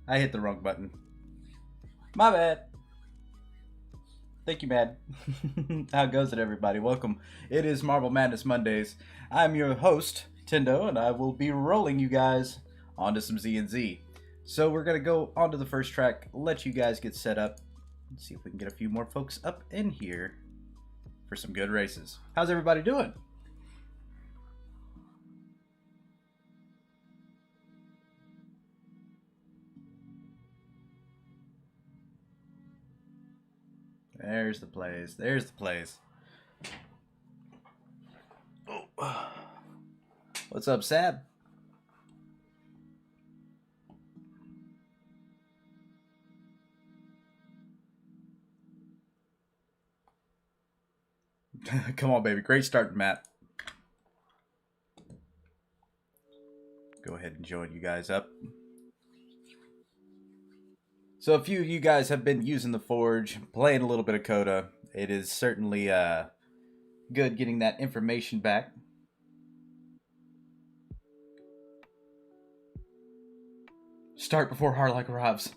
I hit the wrong button. My bad. Thank you, Mad. How goes it, everybody? Welcome. It is Marble Madness Mondays. I'm your host, Tendo, and I will be rolling you guys onto some ZENZO. So we're going to go onto the first track, let you guys get set up, and see if we can get a few more folks up in here for some good races. How's everybody doing? There's the plays. There's the plays. Oh. What's up, Sab? Come on, baby. Great start, Matt. Go ahead and join you guys up. So a few of you guys have been using the Forge, playing a little bit of Coda. It is certainly good getting that information back. Start before Harlock arrives.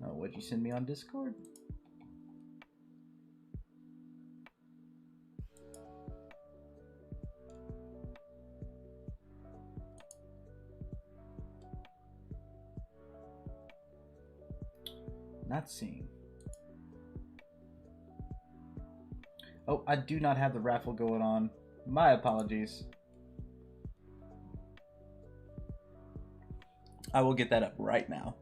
Oh, what'd you send me on Discord? Not seeing. Oh, I do not have the raffle going on. My apologies. I will get that up right now.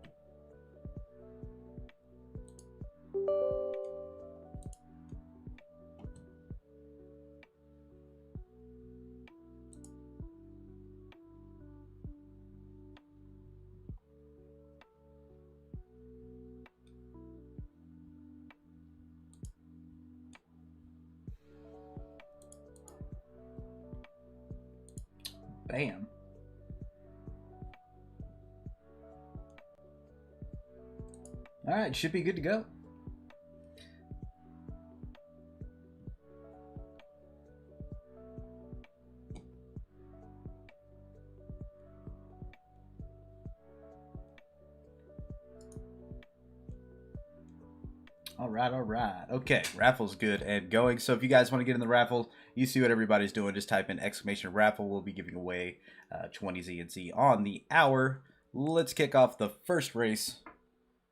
Bam. Alright, should be good to go. Alright. Okay, raffle's good and going. So if you guys want to get in the raffle, you see what everybody's doing. Just type in exclamation raffle. We'll be giving away 20 ZENZO on the hour. Let's kick off the first race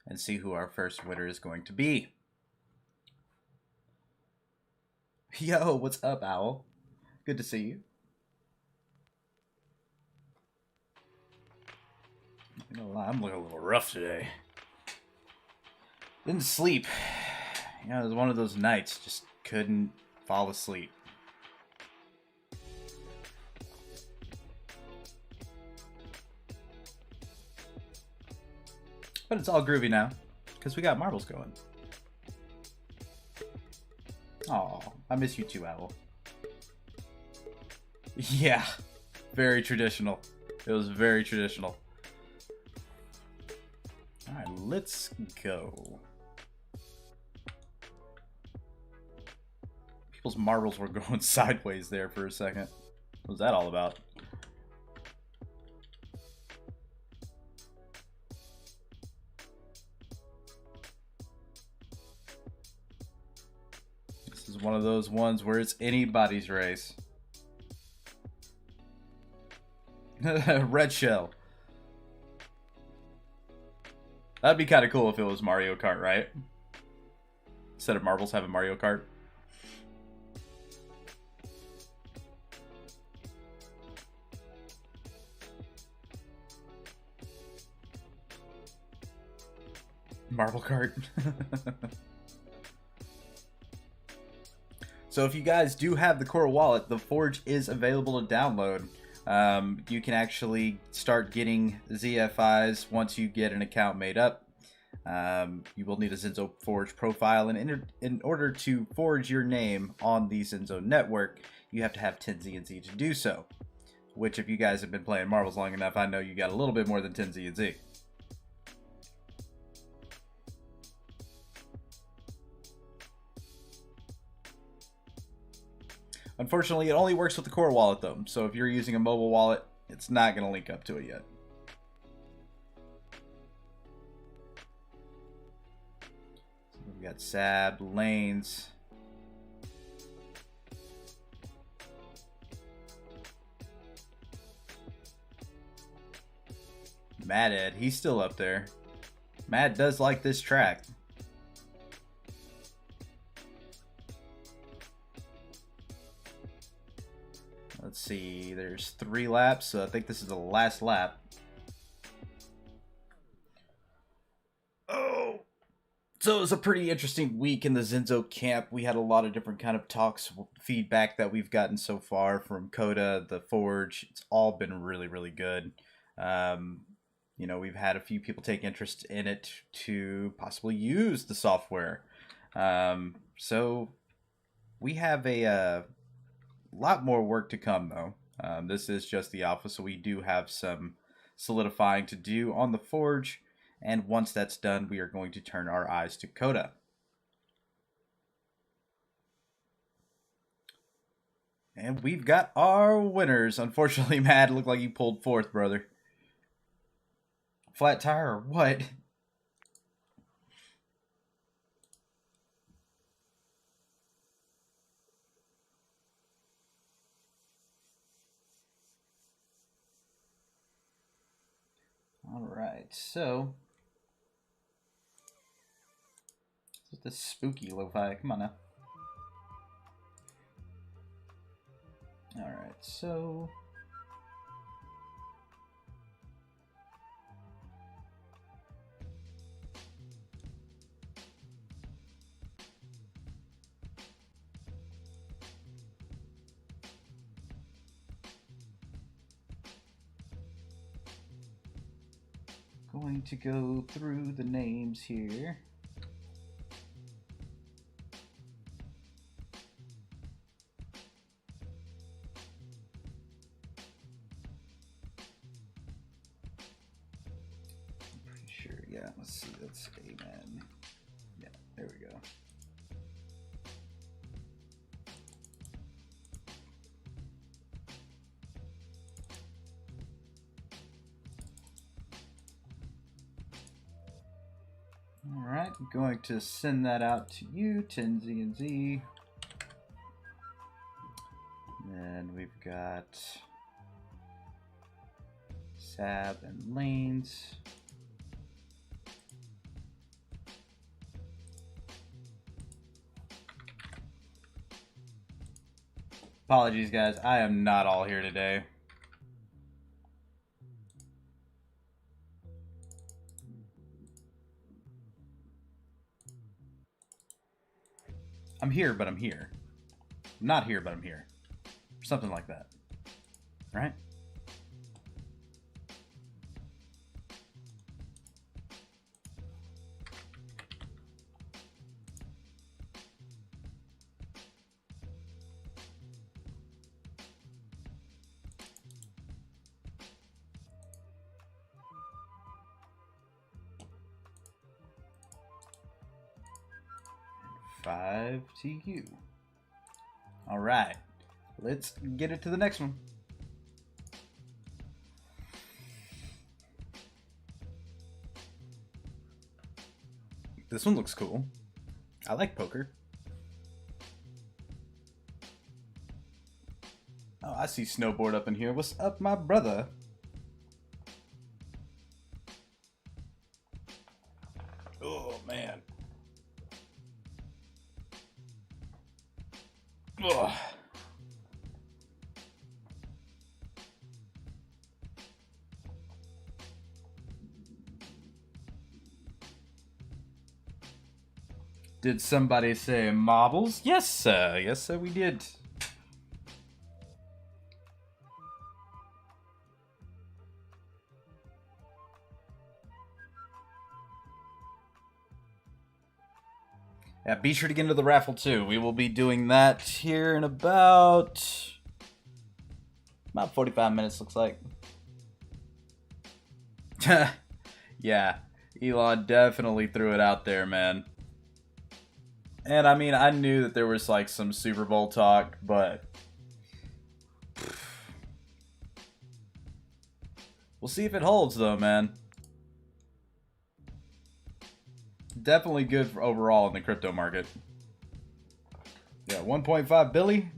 and see who our first winner is going to be. Yo, what's up, Owl? Good to see you. I'm not gonna lie, I'm looking a little rough today. Didn't sleep. You know, it was one of those nights, just couldn't fall asleep. But it's all groovy now, because we got marbles going. Aw, I miss you too, Owl. Yeah, very traditional. It was very traditional. Alright, let's go. People's marbles were going sideways there for a second. What was that all about? This is one of those ones where it's anybody's race. Red shell. That'd be kind of cool if it was Mario Kart, right? Instead of marbles, having Mario Kart. Marble Kart. So if you guys do have the core wallet, the Forge is available to download. You can actually start getting ZFIs once you get an account made up. You will need a ZENZO Forge profile, and in order to forge your name on the ZENZO network, you have to have 10 ZENZO to do so. Which, if you guys have been playing marbles long enough, I know you got a little bit more than 10 ZENZO. Unfortunately, it only works with the core wallet though. So if you're using a mobile wallet, it's not going to link up to it yet. So we've got Sab, lanes. Mad Ed, he's still up there. Mad does like this track. Let's see, there's 3 laps, so I think this is the last lap. Oh! So it was a pretty interesting week in the ZENZO camp. We had a lot of different kind of talks, feedback that we've gotten so far from Coda, the Forge. It's all been really, really good. You know, we've had a few people take interest in it to possibly use the software. So we have a lot more work to come, though. This is just the alpha, so we do have some solidifying to do on the Forge. And once that's done, we are going to turn our eyes to Coda. And we've got our winners. Unfortunately, Mad looked like you pulled 4th, brother. Flat tire or what? Alright, so this is the spooky lo-fi. Come on now. Alright, so going to go through the names here. I'm pretty sure, yeah, let's see, that's Amen. Yeah, there we go. Alright, I'm going to send that out to you, 10ZNZ. And we've got Sab and Lanes. Apologies, guys. I am not all here today. I'm here, but I'm here. I'm not here, but I'm here. Something like that. Right? Five to you. All right, let's get it to the next one. This one looks cool. I like poker. Oh, I see Snowboard up in here. What's up, my brother? Oh, man. Ugh. Did somebody say marbles? Yes, sir. Yes, sir, we did. Yeah, be sure to get into the raffle too. We will be doing that here in about 45 minutes, looks like. Yeah, Elon definitely threw it out there, man. And I mean, I knew that there was like some Super Bowl talk, but We'll see if it holds, though, man. Definitely good for overall in the crypto market. Yeah, 1.5 Billy.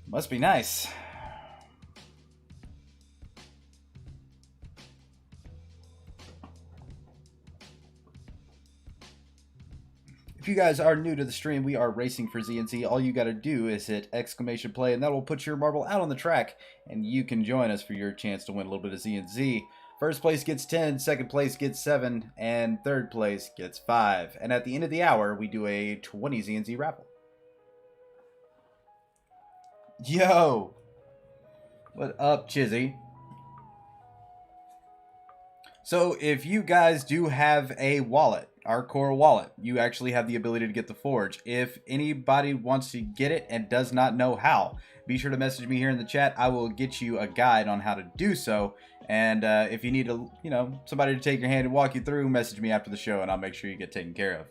Must be nice. If you guys are new to the stream, we are racing for ZNZ. All you got to do is hit exclamation play, and that will put your marble out on the track, and you can join us for your chance to win a little bit of ZNZ. First place gets 10, second place gets 7, and third place gets 5. And at the end of the hour, we do a 20 ZNZ raffle. Yo! What up, Chizzy? So if you guys do have a wallet, our core wallet, you actually have the ability to get the Forge. If anybody wants to get it and does not know how, be sure to message me here in the chat. I will get you a guide on how to do so. And if you need to, somebody to take your hand and walk you through, message me after the show and I'll make sure you get taken care of.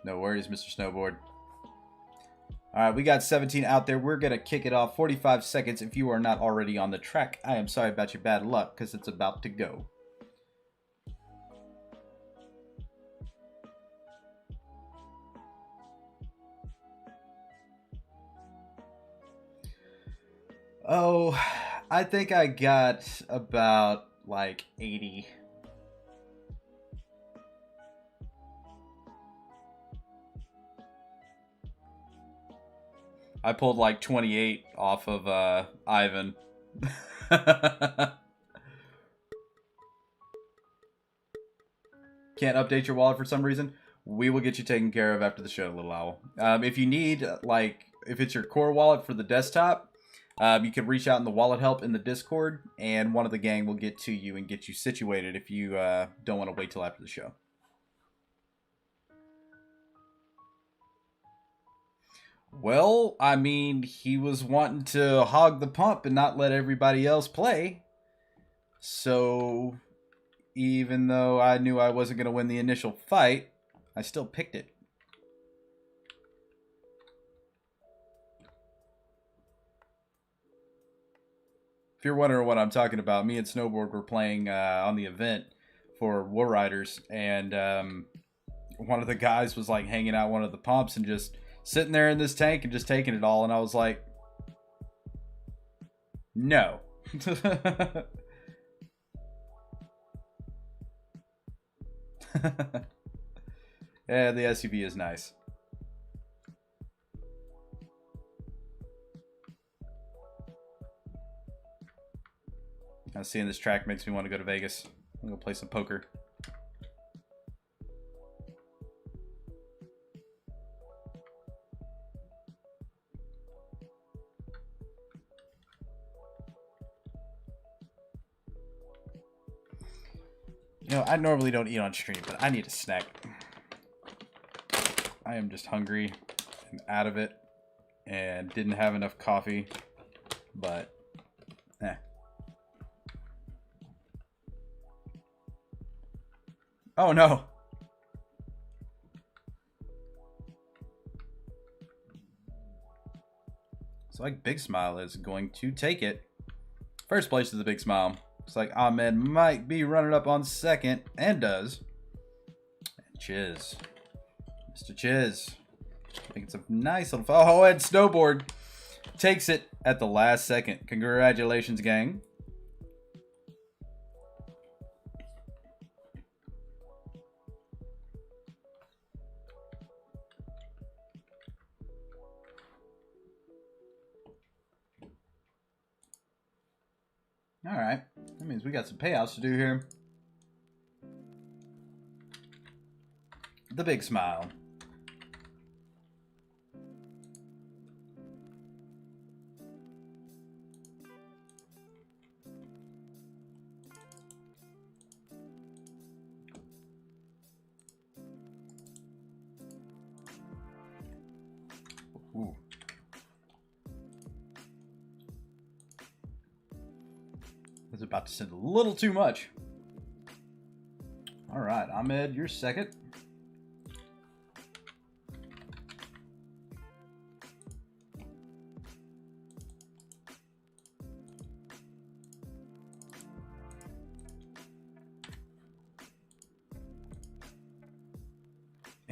No worries, Mr. Snowboard. All right, we got 17 out there. We're going to kick it off. 45 seconds. If you are not already on the track, I am sorry about your bad luck because it's about to go. Oh, I think I got about like 80. I pulled like 28 off of Ivan. Can't update your wallet for some reason? We will get you taken care of after the show, Little Owl. If you need, if it's your core wallet for the desktop, you can reach out in the wallet help in the Discord, and one of the gang will get to you and get you situated if you don't want to wait till after the show. Well, I mean, he was wanting to hog the pump and not let everybody else play. So, even though I knew I wasn't going to win the initial fight, I still picked it. If you're wondering what I'm talking about, me and Snowboard were playing on the event for War Riders, and one of the guys was like hanging out one of the pumps and just sitting there in this tank and just taking it all, and I was like, no. Yeah, the SUV is nice. Seeing this track makes me want to go to Vegas. I'm gonna play some poker. I normally don't eat on stream, but I need a snack. I am just hungry and out of it and didn't have enough coffee, but Oh no. It's like Big Smile is going to take it. First place is the Big Smile. It's like Ahmed might be running up on second, and does. And Chiz. Mr. Chiz. Making some nice little... Oh, and Snowboard takes it at the last second. Congratulations, gang. All right, that means we got some payouts to do here. The Big Smile. Ooh. I was about to send a little too much. All right, Ahmed, you're second.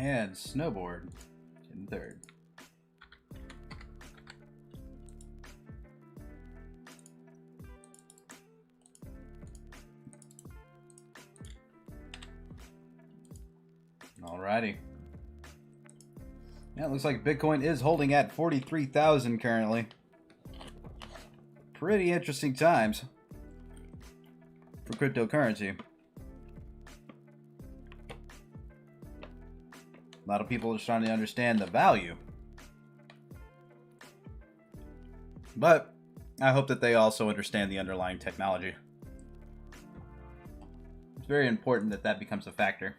And Snowboard in third. Alrighty. Yeah, it looks like Bitcoin is holding at 43,000 currently. Pretty interesting times for cryptocurrency. A lot of people are trying to understand the value. But I hope that they also understand the underlying technology. It's very important that that becomes a factor.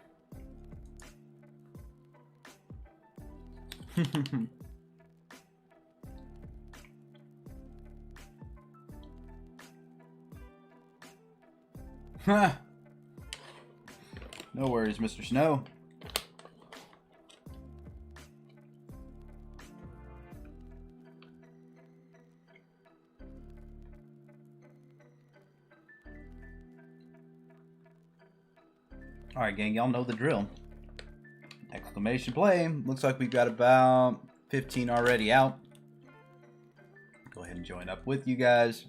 No worries, Mr. Snow. Alright, gang, y'all know the drill. Exclamation play. Looks like we've got about 15 already out. Go ahead and join up with you guys.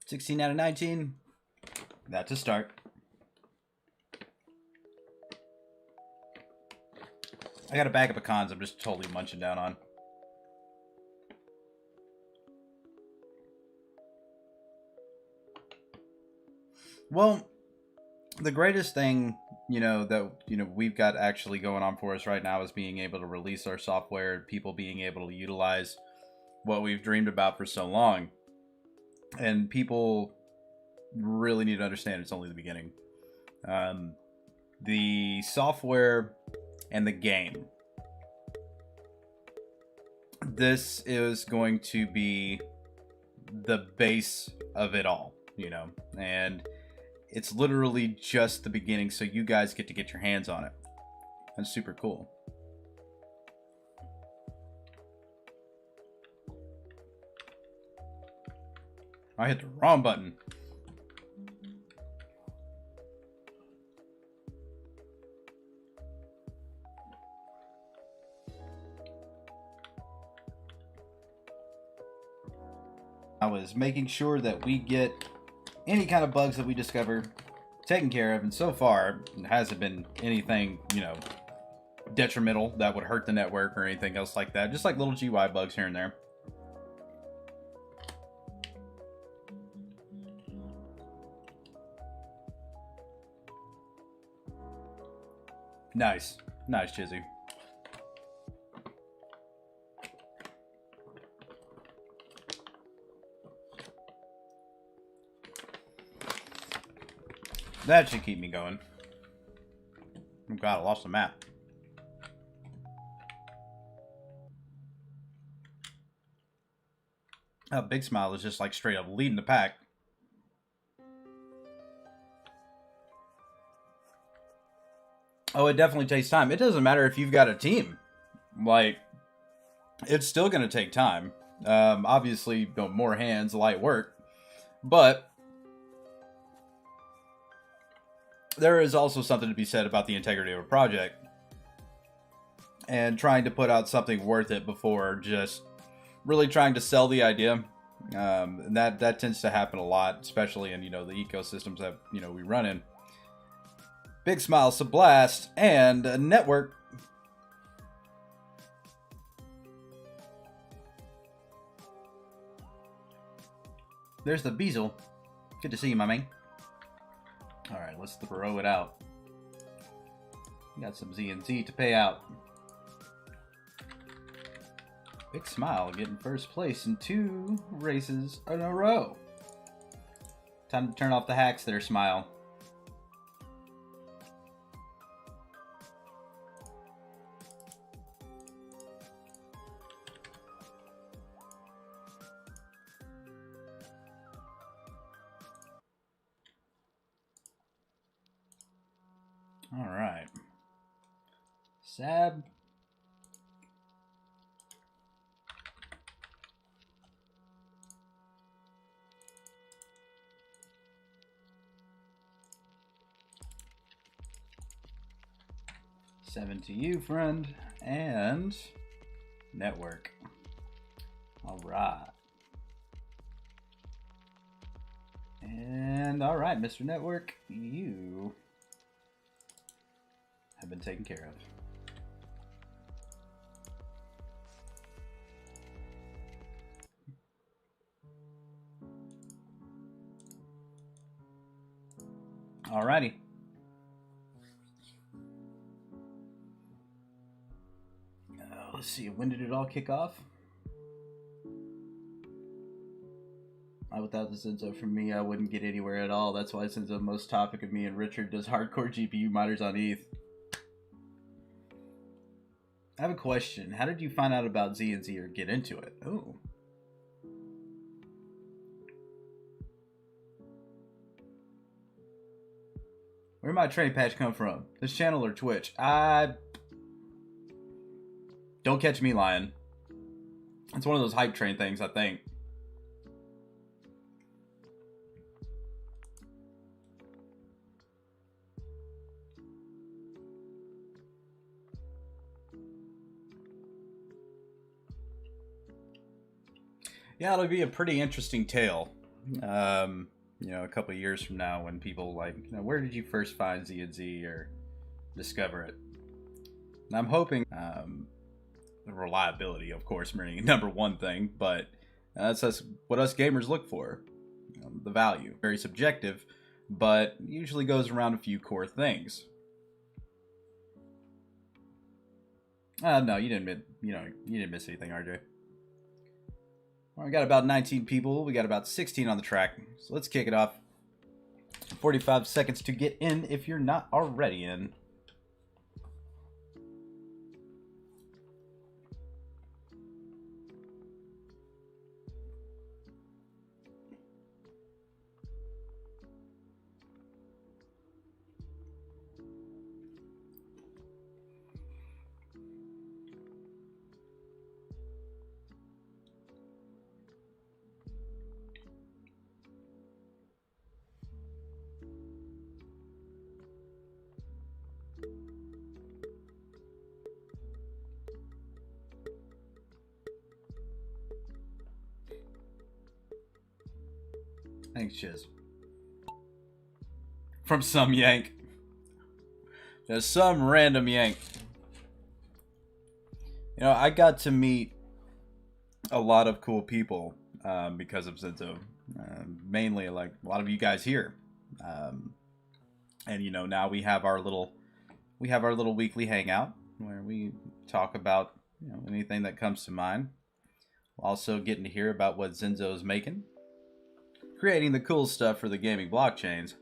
$16 out of 19. That's a start. I got a bag of pecans I'm just totally munching down on. Well, the greatest thing, that, we've got actually going on for us right now is being able to release our software, people being able to utilize what we've dreamed about for so long. And people really need to understand it's only the beginning. The software and the game. This is going to be the base of it all, and it's literally just the beginning, so you guys get to get your hands on it. That's super cool. I hit the wrong button. I was making sure that we get any kind of bugs that we discover taken care of, and so far it hasn't been anything, detrimental that would hurt the network or anything else like that. Just like little GUI bugs here and there. Nice. Nice, Chizzy. That should keep me going. Oh god, I lost the map. Big Smile is just like straight up leading the pack. Oh, it definitely takes time. It doesn't matter if you've got a team. Like, it's still going to take time. Obviously, more hands, light work. But there is also something to be said about the integrity of a project. And trying to put out something worth it before just really trying to sell the idea. And that tends to happen a lot, especially in, the ecosystems that, we run in. Big Smile, Sublast, and a network. There's the Beazle. Good to see you, my man. Alright, let's throw it out. Got some ZENZO to pay out. Big Smile getting first place in 2 races in a row. Time to turn off the hacks there, Smile. All right. Sab. 7 to you, friend. And network. All right. And all right, Mr. Network, you have been taken care of. Alrighty. Let's see, when did it all kick off? Without the ZENZO from me, I wouldn't get anywhere at all. That's why ZENZO most topic of me and Richard does hardcore GPU miners on ETH. I have a question. How did you find out about ZENZO or get into it? Oh. Where did my trade patch come from? This channel or Twitch? Don't catch me lying. It's one of those hype train things, I think. Yeah, it'll be a pretty interesting tale. You know, a couple of years from now when people like, you know, where did you first find ZENZO or discover it? And I'm hoping the reliability, of course, being number one thing, but that's what us gamers look for. The value. Very subjective, but usually goes around a few core things. No, you didn't miss anything, RJ. Well, we got about 19 people. We got about 16 on the track. So let's kick it off. 45 seconds to get in if you're not already in. Thanks, Chiz. From some yank. There's some random yank. You know, I got to meet a lot of cool people because of ZENZO. Mainly, like, a lot of you guys here. And, you know, now we have our little weekly hangout where we talk about, you know, anything that comes to mind. Also getting to hear about what ZENZO is making. Creating the cool stuff for the gaming blockchains.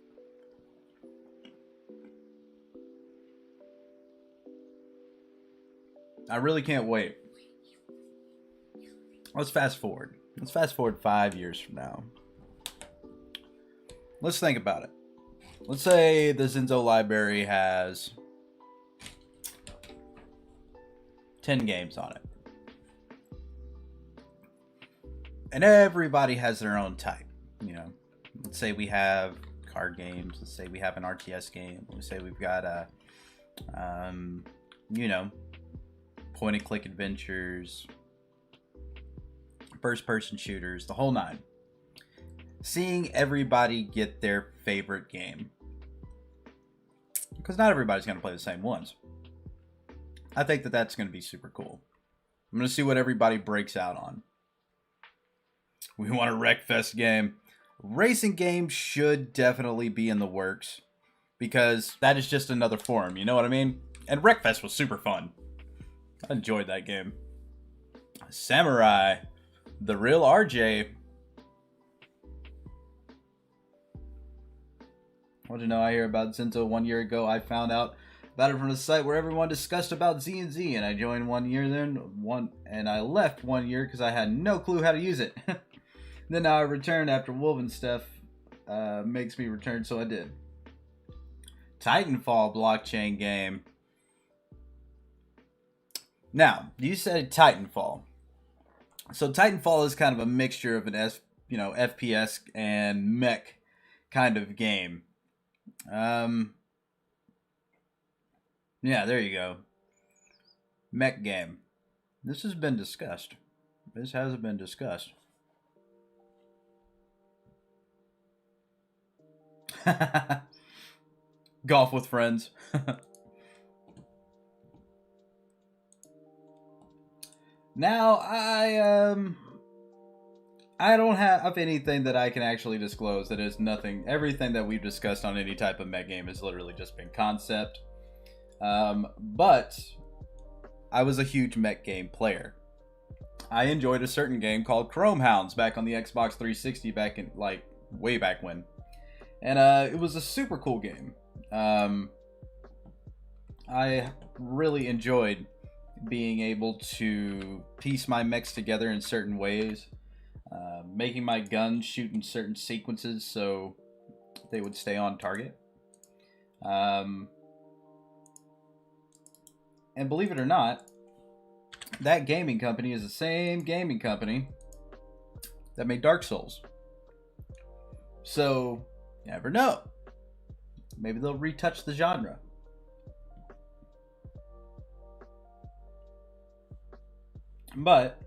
I really can't wait. Let's fast forward. Let's fast forward 5 years from now. Let's think about it. Let's say the ZENZO library has 10 games on it. And everybody has their own type. You know, let's say we have card games. Let's say we have an RTS game. Let's say we've got a, you know, point-and-click adventures, first-person shooters, the whole nine. Seeing everybody get their favorite game, because not everybody's going to play the same ones. I think that that's going to be super cool. I'm going to see what everybody breaks out on. We want a Wreckfest game. Racing games should definitely be in the works because that is just another form, you know what I mean? And Wreckfest was super fun. I enjoyed that game. Samurai, the real RJ. What did you know? I hear about ZENZO 1 year ago. I found out about it from a site where everyone discussed about ZENZO, and I joined 1 year and I left 1 year because I had no clue how to use it. Then I returned after Wolven stuff makes me return, so I did. Titanfall blockchain game. Now, you said Titanfall. So Titanfall is kind of a mixture of an FPS and mech kind of game. Yeah, there you go. Mech game. This has been discussed. This has been discussed. Golf with friends. Now I don't have anything that I can actually disclose. That is nothing. Everything that we've discussed on any type of mech game has literally just been concept. But I was a huge mech game player. I enjoyed a certain game called Chrome Hounds back on the Xbox 360 back in like way back when, and it was a super cool game. I really enjoyed being able to piece my mechs together in certain ways, making my guns shoot in certain sequences so they would stay on target. And believe it or not, that gaming company is the same gaming company that made Dark Souls. So, you never know. Maybe they'll retouch the genre. But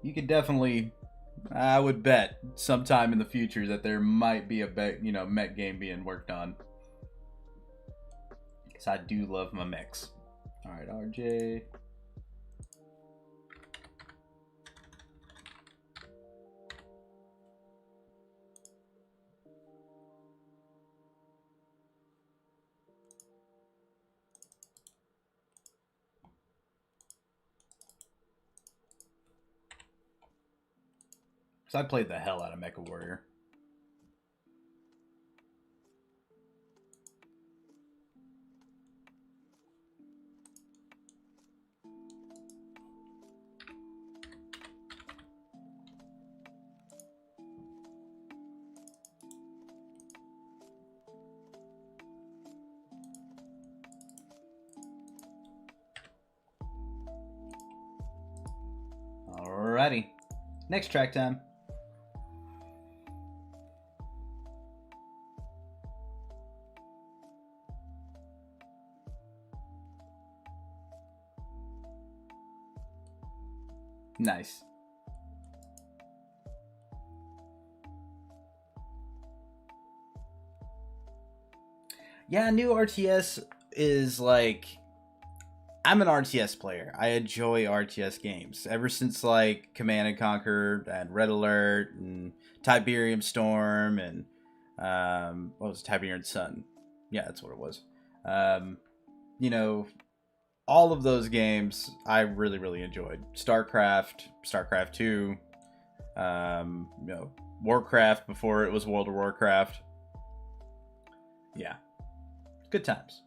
you could definitely, I would bet, sometime in the future that there might be a mech game being worked on. Because I do love my mechs. All right, RJ. So I played the hell out of Mecha Warrior. Alrighty. Next track time. Nice. Yeah, new RTS is like, I'm an RTS player. I enjoy RTS games ever since like Command and Conquer and Red Alert and Tiberium Storm and what was it? Tiberium Sun? Yeah, that's what it was. You know, all of those games I really really enjoyed. StarCraft 2, Warcraft before it was World of Warcraft. Yeah, good times.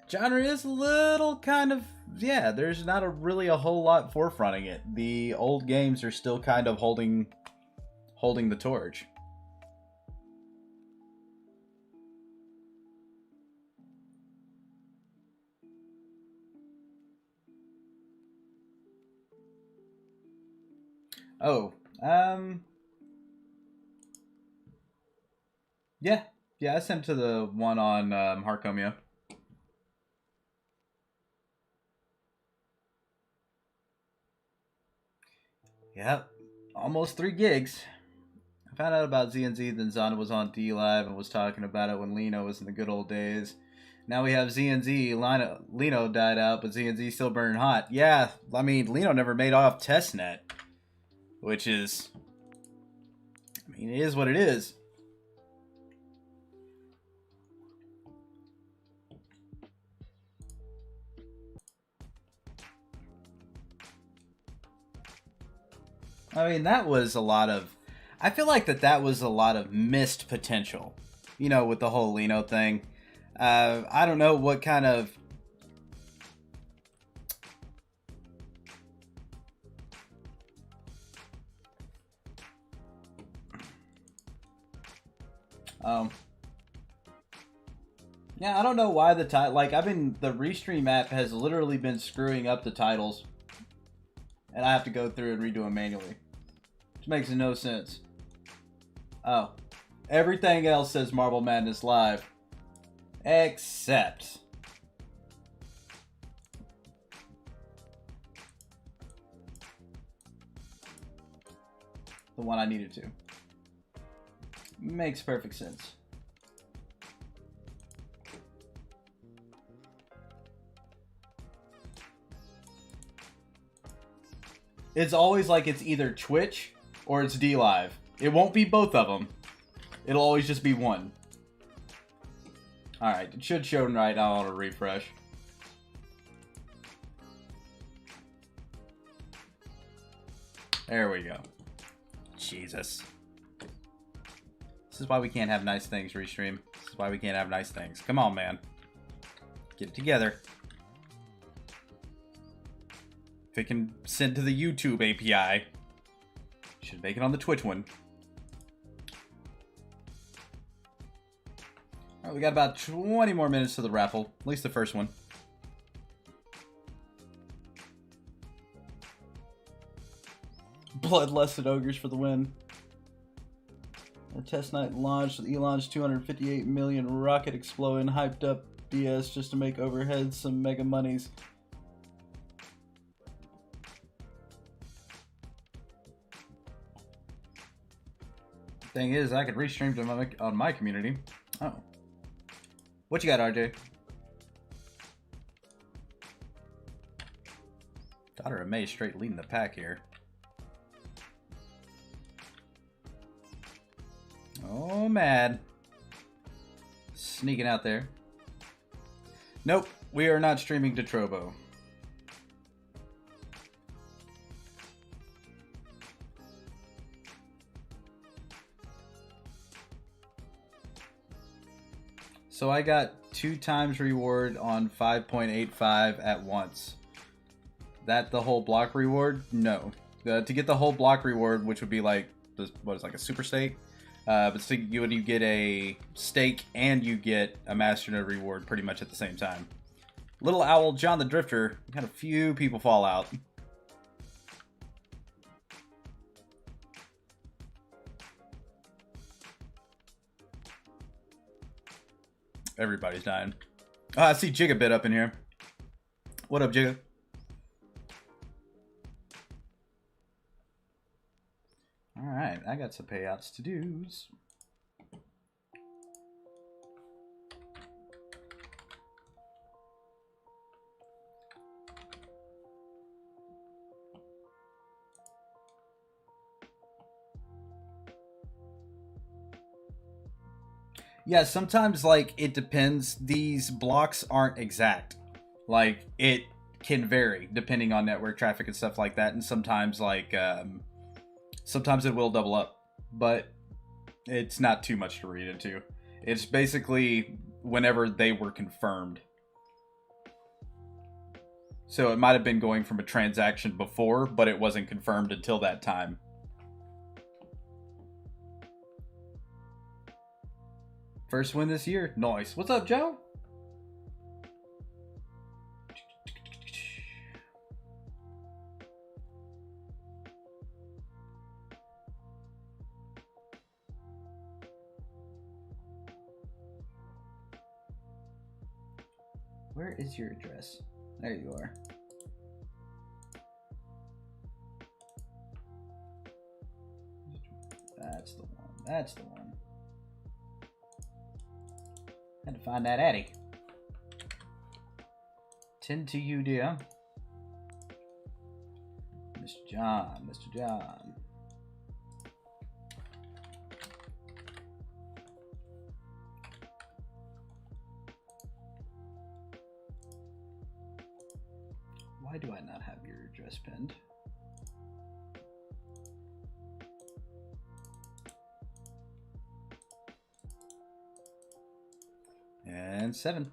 Genre is a little kind of, yeah, there's not really a whole lot forefronting it. The old games are still kind of holding the torch. Oh, yeah, I sent to the one on Harcomia. Yep, almost 3 gigs. I found out about ZNZ, then Zana was on D Live and was talking about it when Lino was in the good old days. Now we have ZNZ. Lino died out, but ZNZ still burning hot. Yeah, I mean, Lino never made off testnet, which is, I mean, it is what it is. I mean, that was a lot of, I feel like that was a lot of missed potential, with the whole Lino thing. I don't know what kind of, yeah, I don't know why the title, like, the Restream app has literally been screwing up the titles, and I have to go through and redo them manually, which makes no sense. Oh. Everything else says Marble Madness Live. Except... the one I needed to. Makes perfect sense. It's always like it's either Twitch or it's D-Live. It won't be both of them. It'll always just be one. Alright, it should show right now on a refresh. There we go. Jesus. This is why we can't have nice things, Restream. This is why we can't have nice things. Come on, man. Get it together. If it can send to the YouTube API, should make it on the Twitch one. Alright, we got about 20 more minutes to the raffle. At least the first one. Bloodlusted Ogres for the win. A test night launched with Elon's 258 million rocket exploding, hyped up BS just to make overhead some mega monies. Thing is, I could restream to on my community. Oh. What you got, RJ? Daughter of May straight leading the pack here. Oh, mad. Sneaking out there. Nope, we are not streaming to Trovo. So I got 2 times reward on 5.85 at once. That the whole block reward? No. To get the whole block reward, which would be like, what is like a super stake? But so you get a stake and you get a master node reward pretty much at the same time. Little Owl John the Drifter had a few people fall out. Everybody's dying. Oh, I see Jigabit up in here. What up, Jigga? Alright, I got some payouts to do's. Yeah, sometimes, like, it depends. These blocks aren't exact. Like, it can vary depending on network traffic and stuff like that. And sometimes, like, sometimes it will double up. But it's not too much to read into. It's basically whenever they were confirmed. So it might have been going from a transaction before, but it wasn't confirmed until that time. First win this year. Nice. What's up, Joe? Where is your address? There you are. That's the one. That's the one. Had to find that Addy. 10 to you, dear. Mr. John, Mr. John. Why do I not have your address pinned? And 7.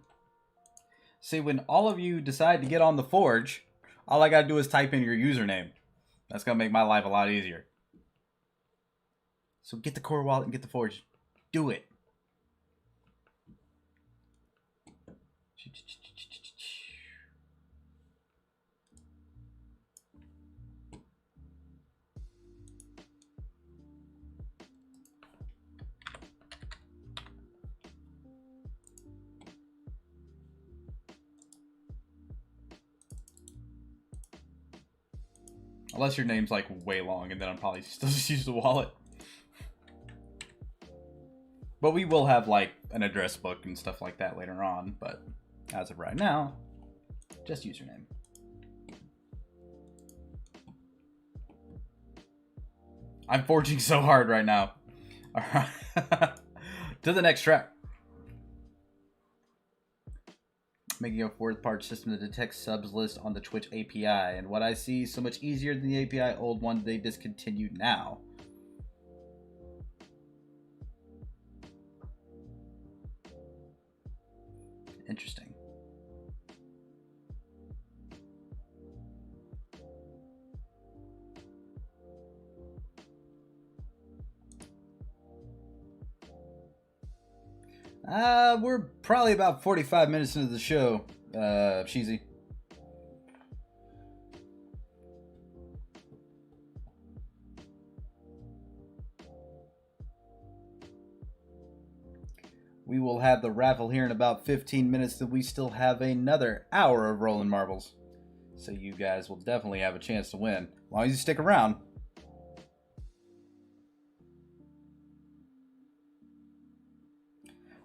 See, when all of you decide to get on the Forge, all I gotta do is type in your username. That's gonna make my life a lot easier. So get the core wallet and get the Forge. Do it. Unless your name's like way long, and then I'm probably still just use the wallet. But we will have like an address book and stuff like that later on. But as of right now, just username. I'm forging so hard right now. All right. To the next track. Making a fourth-part system that detects subs list on the Twitch API. And what I see so much easier than the API old one they discontinued now. Interesting. We're probably about 45 minutes into the show, Cheesy. We will have the raffle here in about 15 minutes, then we still have another hour of rolling marbles. So you guys will definitely have a chance to win, as long as you stick around.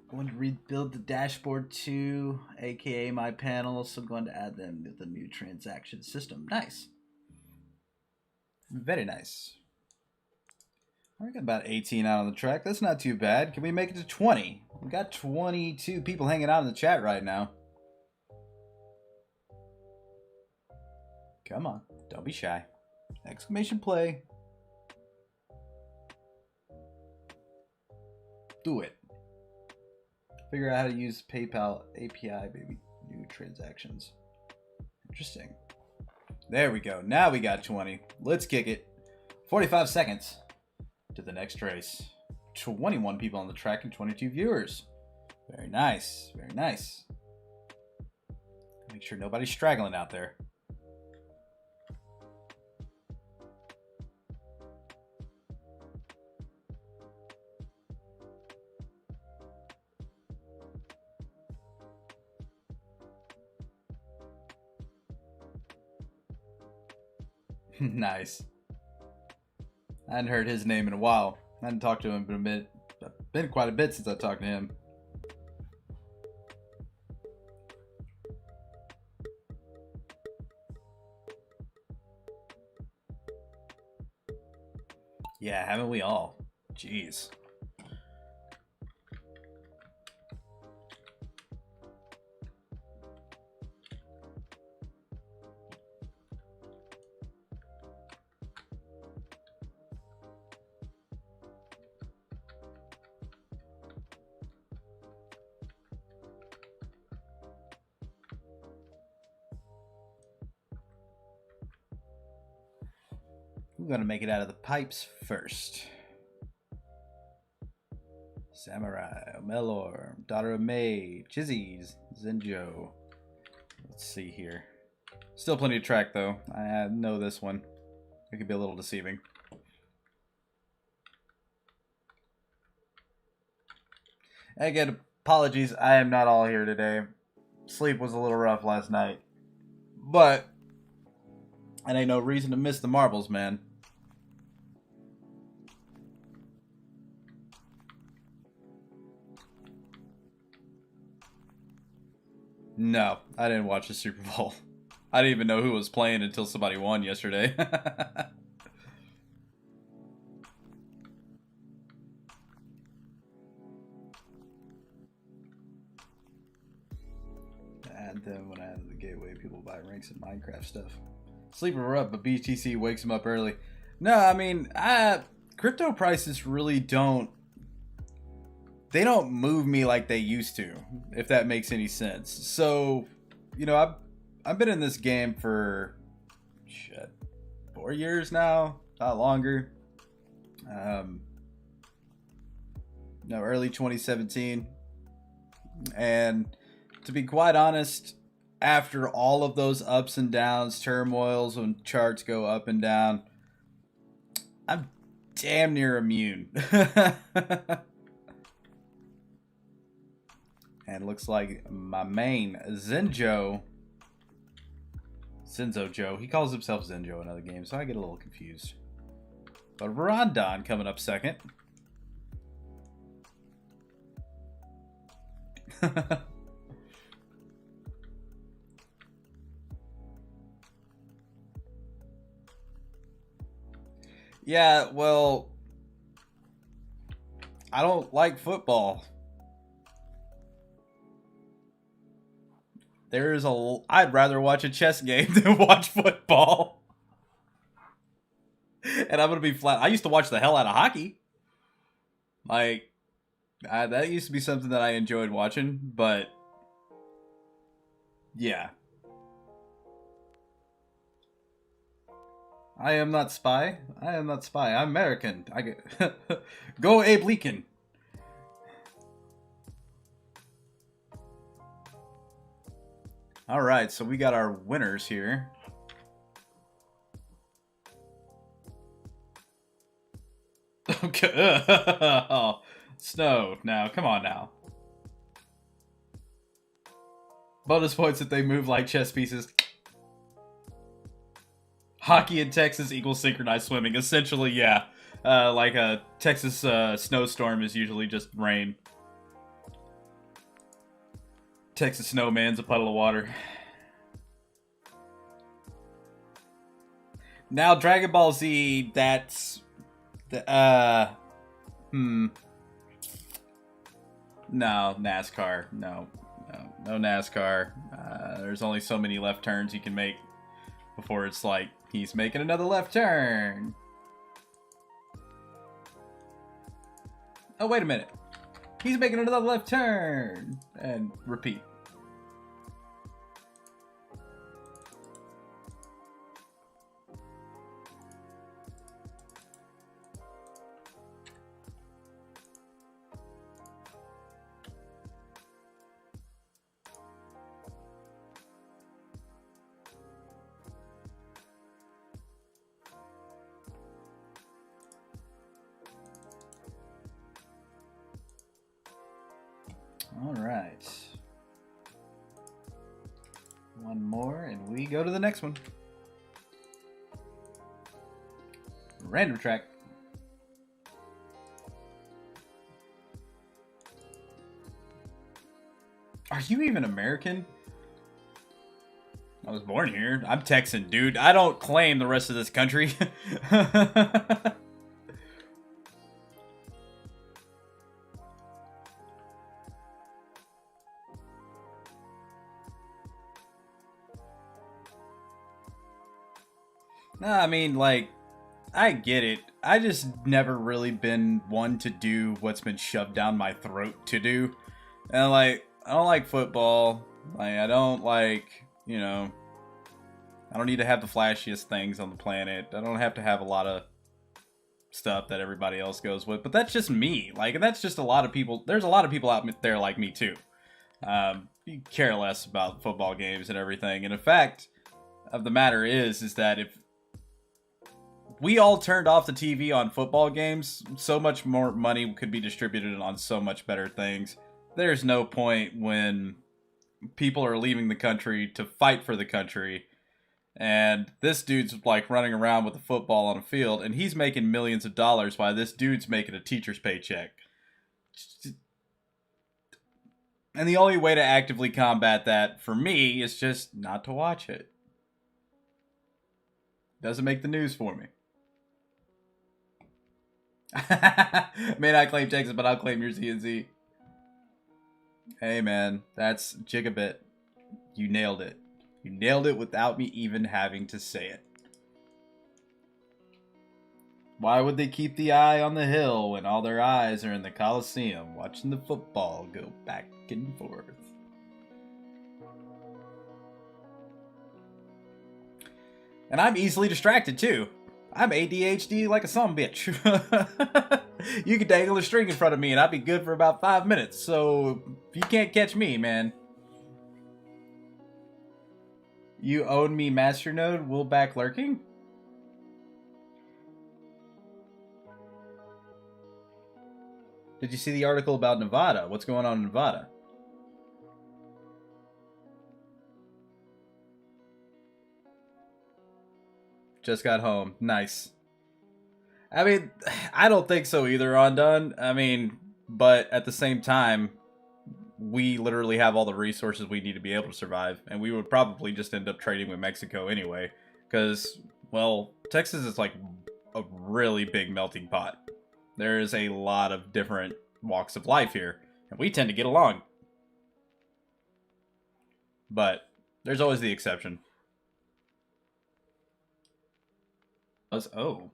Going to rebuild the dashboard too, aka my panel, so I'm going to add them with the new transaction system. Nice. Very nice. We got about 18 out on the track. That's not too bad. Can we make it to 20? We got 22 people hanging out in the chat right now. Come on, don't be shy. Exclamation play. Do it. Figure out how to use PayPal API, baby. New transactions. Interesting. There we go. Now we got 20. Let's kick it. 45 seconds to the next race. 21 people on the track and 22 viewers. Very nice. Very nice. Make sure nobody's straggling out there. Nice. I hadn't heard his name in a while. I hadn't talked to him in a bit. Been quite a bit since I talked to him. Yeah, haven't we all? Jeez. We're gonna make it out of the pipes first. Samurai, Melor, Daughter of May, Chizzies, ZENZO. Let's see here. Still plenty of track though. I know this one. It could be a little deceiving. Again, apologies. I am not all here today. Sleep was a little rough last night. But it ain't no reason to miss the marbles, man. No, I didn't watch the Super Bowl. I didn't even know who was playing until somebody won yesterday. And then when I added the gateway, people buy ranks and Minecraft stuff. Sleeper up, but BTC wakes him up early. No, I mean, crypto prices really don't. They don't move me like they used to, if that makes any sense. So, you know, I've been in this game for 4 years now, not longer. No, early 2017. And to be quite honest, after all of those ups and downs, turmoils, when charts go up and down, I'm damn near immune. And looks like my main ZENZO ZENZO Joe. He calls himself ZENZO in other games, so I get a little confused. But Rondon coming up second. Yeah, well, I don't like football. I'd rather watch a chess game than watch football. And I'm gonna be flat. I used to watch the hell out of hockey. Like, that used to be something that I enjoyed watching, but yeah. I am not spy. I am not spy. I'm American. I get go Abe Lincoln. All right, so we got our winners here. Okay. Oh, Snow. Now, come on now. Bonus points if they move like chess pieces. Hockey in Texas equals synchronized swimming. Essentially, yeah. Like a Texas snowstorm is usually just rain. Texas snowman's a puddle of water. Now, Dragon Ball Z, that's... No, NASCAR. No NASCAR. There's only so many left turns you can make before it's like, he's making another left turn. Oh, wait a minute. He's making another left turn. And repeat. All right. One more, and we go to the next one. Random track. Are you even American? I was born here. I'm Texan, dude. I don't claim the rest of this country. Nah, I mean, like, I get it. I just never really been one to do what's been shoved down my throat to do. And, like, I don't like football. Like, I don't like, you know, I don't need to have the flashiest things on the planet. I don't have to have a lot of stuff that everybody else goes with. But that's just me. Like, and that's just a lot of people. There's a lot of people out there like me, too. You care less about football games and everything. And the fact of the matter is that if we all turned off the TV on football games, so much more money could be distributed on so much better things. There's no point when people are leaving the country to fight for the country, and this dude's like running around with a football on a field, and he's making millions of dollars while this dude's making a teacher's paycheck. And the only way to actively combat that, for me, is just not to watch it. Doesn't make the news for me. May not claim Texas, but I'll claim your ZNZ. Hey, man, that's Gigabit. You nailed it. You nailed it without me even having to say it. Why would they keep the eye on the hill when all their eyes are in the Coliseum watching the football go back and forth? And I'm easily distracted, too. I'm ADHD like a sumbitch. You could dangle a string in front of me and I'd be good for about 5 minutes. So, you can't catch me, man. You own me, Masternode. Will back lurking? Did you see the article about Nevada? What's going on in Nevada? Just got home. Nice. I mean, I don't think so either, Undone. I mean, but at the same time, we literally have all the resources we need to be able to survive, and we would probably just end up trading with Mexico anyway, because, well, Texas is like a really big melting pot. There's a lot of different walks of life here, and we tend to get along. But there's always the exception. Oh.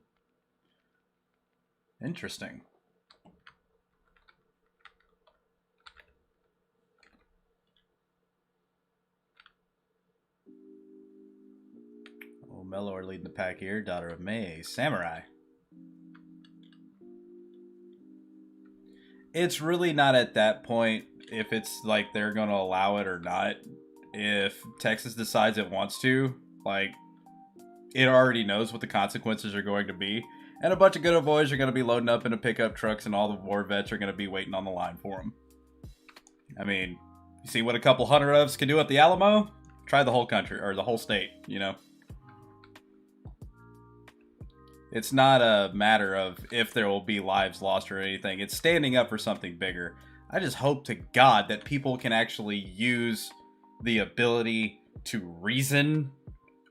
Interesting. Oh, Melor leading the pack here. Daughter of May. Samurai. It's really not at that point if it's like they're going to allow it or not. If Texas decides it wants to, like, it already knows what the consequences are going to be. And a bunch of good old boys are going to be loading up into pickup trucks, and all the war vets are going to be waiting on the line for them. I mean, you see what a couple hundred of us can do at the Alamo? Try the whole country, or the whole state, you know? It's not a matter of if there will be lives lost or anything. It's standing up for something bigger. I just hope to God that people can actually use the ability to reason,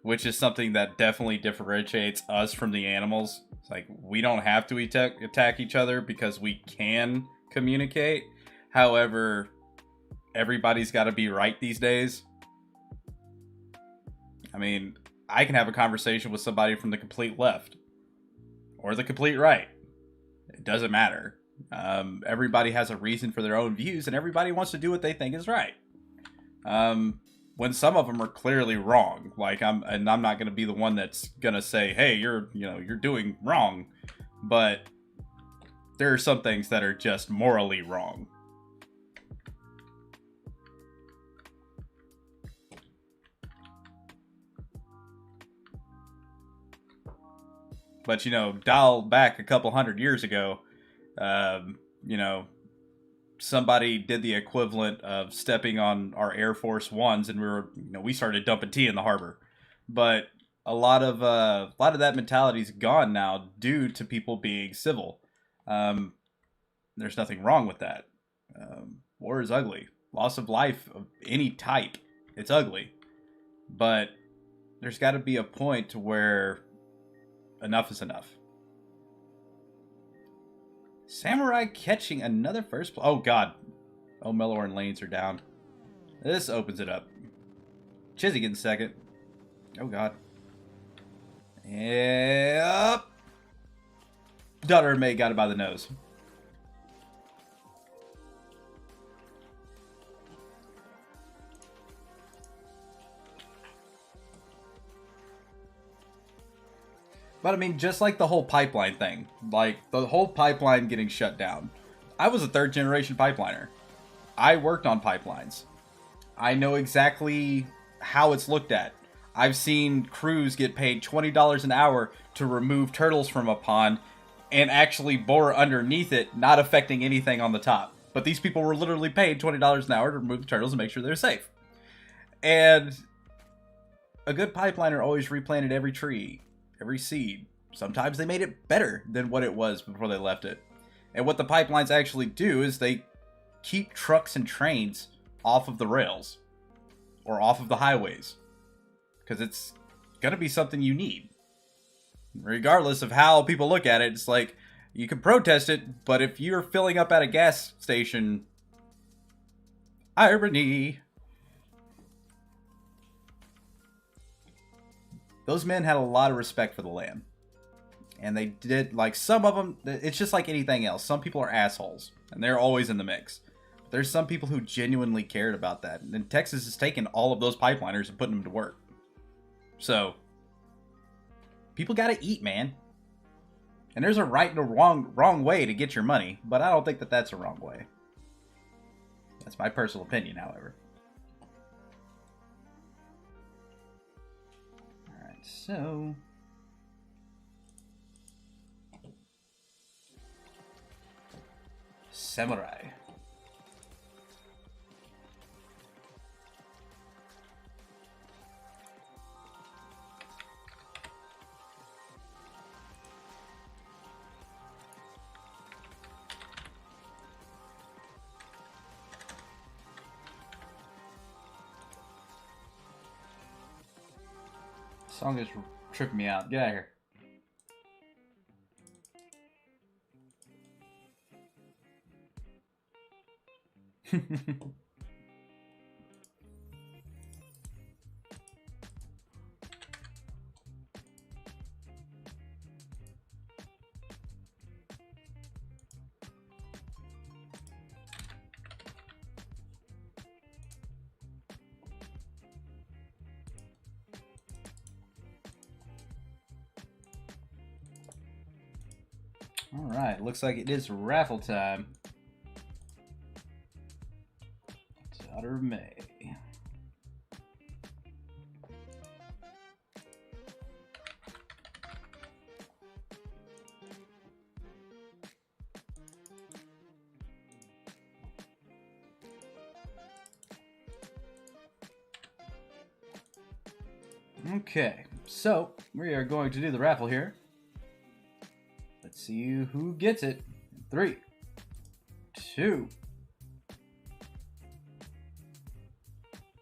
which is something that definitely differentiates us from the animals. It's like, we don't have to attack each other because we can communicate. However, everybody's got to be right these days. I mean, I can have a conversation with somebody from the complete left or the complete right. It doesn't matter. Everybody has a reason for their own views, and everybody wants to do what they think is right. When some of them are clearly wrong, like I'm not going to be the one that's going to say, hey, you're doing wrong, but there are some things that are just morally wrong. But, dial back a couple hundred years ago, somebody did the equivalent of stepping on our Air Force Ones, and we started dumping tea in the harbor. But a lot of that mentality is gone now due to people being civil. There's nothing wrong with that. War is ugly. Loss of life of any type, it's ugly. But there's got to be a point where enough is enough. Samurai catching another first place. Oh, God. Oh, Melor and Lanes are down. This opens it up. Chizzy getting second. Oh, God. Yep. Daughter of May got it by the nose. But I mean, just like the whole pipeline thing, like the whole pipeline getting shut down. I was a third generation pipeliner. I worked on pipelines. I know exactly how it's looked at. I've seen crews get paid $20 an hour to remove turtles from a pond and actually bore underneath it, not affecting anything on the top. But these people were literally paid $20 an hour to remove the turtles and make sure they're safe. And a good pipeliner always replanted every tree, every seed. Sometimes they made it better than what it was before they left it. And what the pipelines actually do is they keep trucks and trains off of the rails or off of the highways, because it's going to be something you need. Regardless of how people look at it, it's like, you can protest it, but if you're filling up at a gas station, irony. Those men had a lot of respect for the land. And they did, like, some of them, it's just like anything else. Some people are assholes, and they're always in the mix. But there's some people who genuinely cared about that. And Texas has taken all of those pipeliners and putting them to work. So, people gotta eat, man. And there's a right and a wrong way to get your money, but I don't think that that's a wrong way. That's my personal opinion, however. Alright, so... Samurai. Song is tripping me out. Get out of here. Alright, looks like it is raffle time. Daughter of May. Okay, so we are going to do the raffle here. Let's see who gets it. 3, 2,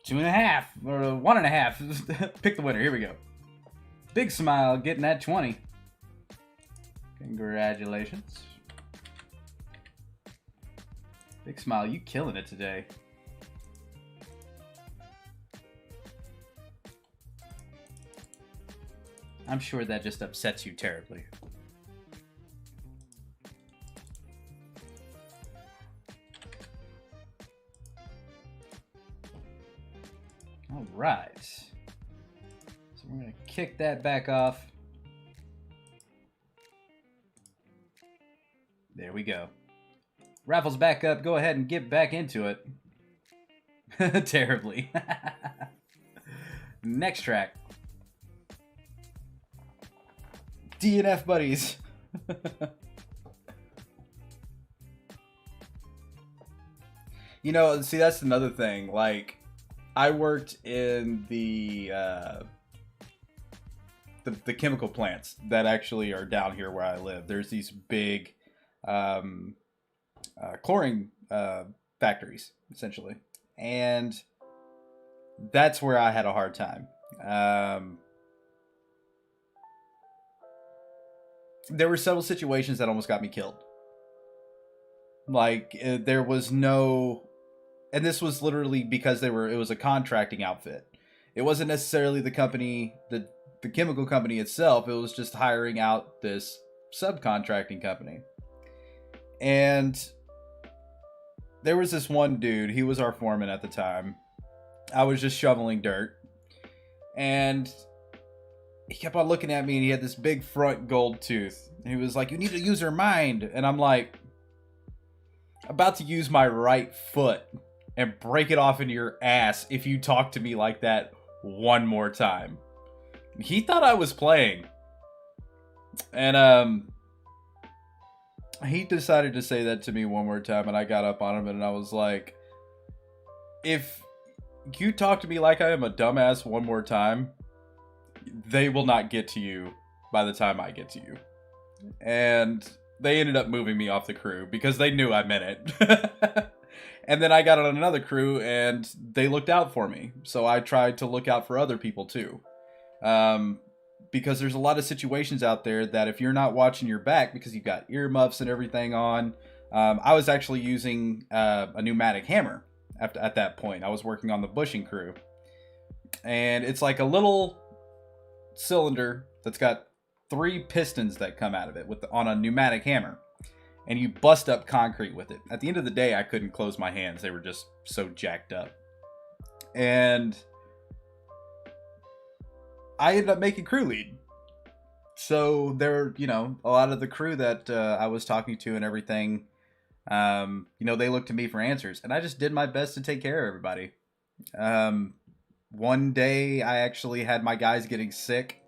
2.5, or 1.5. Pick the winner. Here we go. Big Smile getting that 20. Congratulations. Big Smile, you killing it today. I'm sure that just upsets you terribly. All right. So we're going to kick that back off. There we go. Raffle's back up. Go ahead and get back into it. Terribly. Next track. DNF buddies. You know, see, that's another thing. Like, I worked in the chemical plants that actually are down here where I live. There's these big chlorine factories, essentially, and that's where I had a hard time. There were several situations that almost got me killed. Like, there was no... And this was literally because it was a contracting outfit. It wasn't necessarily the company, the chemical company itself. It was just hiring out this subcontracting company. And there was this one dude. He was our foreman at the time. I was just shoveling dirt. And he kept on looking at me, and he had this big front gold tooth. And he was like, "You need to use your mind." And I'm like, about to use my right foot and break it off into your ass if you talk to me like that one more time. He thought I was playing. And he decided to say that to me one more time, and I got up on him and I was like, if you talk to me like I am a dumbass one more time, they will not get to you by the time I get to you. And they ended up moving me off the crew because they knew I meant it. And then I got on another crew and they looked out for me. So I tried to look out for other people too. Because there's a lot of situations out there that if you're not watching your back, because you've got earmuffs and everything on. I was actually using a pneumatic hammer at that point. I was working on the bushing crew. And it's like a little cylinder that's got 3 pistons that come out of it on a pneumatic hammer. And you bust up concrete with it. At the end of the day, I couldn't close my hands. They were just so jacked up. And I ended up making crew lead. So there, a lot of the crew that I was talking to and everything, they looked to me for answers. And I just did my best to take care of everybody. One day, I actually had my guys getting sick.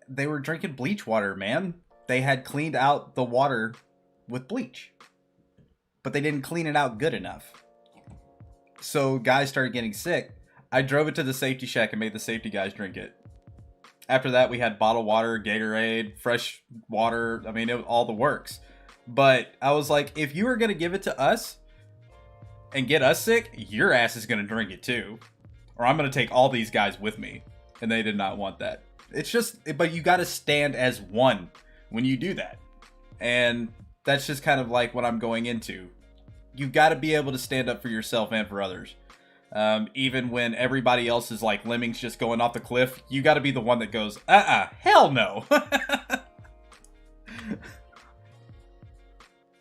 They were drinking bleach water, man. They had cleaned out the water with bleach, but they didn't clean it out good enough. So guys started getting sick. I drove it to the safety shack and made the safety guys drink it. After that, we had bottled water, Gatorade, fresh water. I mean, it was all the works. But I was like, if you are going to give it to us and get us sick, your ass is going to drink it too. Or I'm going to take all these guys with me. and they did not want that. It's just, but you got to stand as one when you do that. And that's just kind of like what I'm going into. You've got to be able to stand up for yourself and for others. Even when everybody else is like lemmings just going off the cliff, you got to be the one that goes, hell no.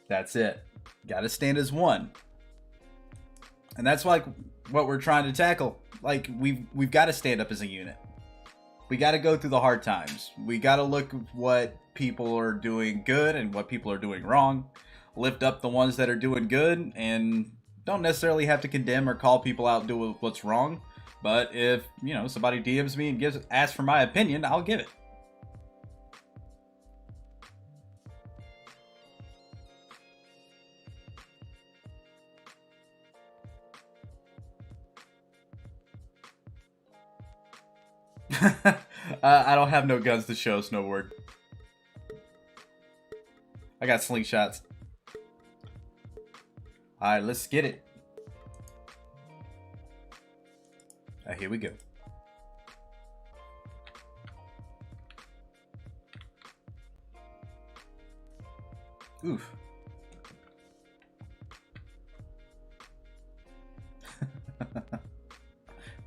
That's it. Got to stand as one. And that's like what we're trying to tackle. Like we've got to stand up as a unit. We got to go through the hard times. We got to look at what people are doing good and what people are doing wrong. Lift up the ones that are doing good, and don't necessarily have to condemn or call people out and do what's wrong. But if, you know, somebody DMs me and asks for my opinion, I'll give it. I don't have no guns to show, Snowboard. I got slingshots. Alright, let's get it. Here we go. Oof.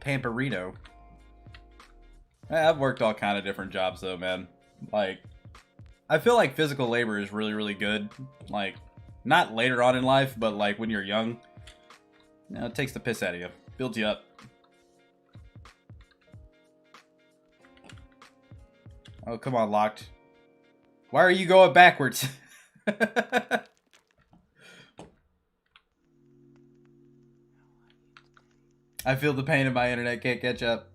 Pamperino. I've worked all kind of different jobs though, man. Like, I feel like physical labor is really, really good. Like, not later on in life, but like when you're young. You know, it takes the piss out of you. Builds you up. Oh, come on, locked. Why are you going backwards? I feel the pain in my internet, can't catch up.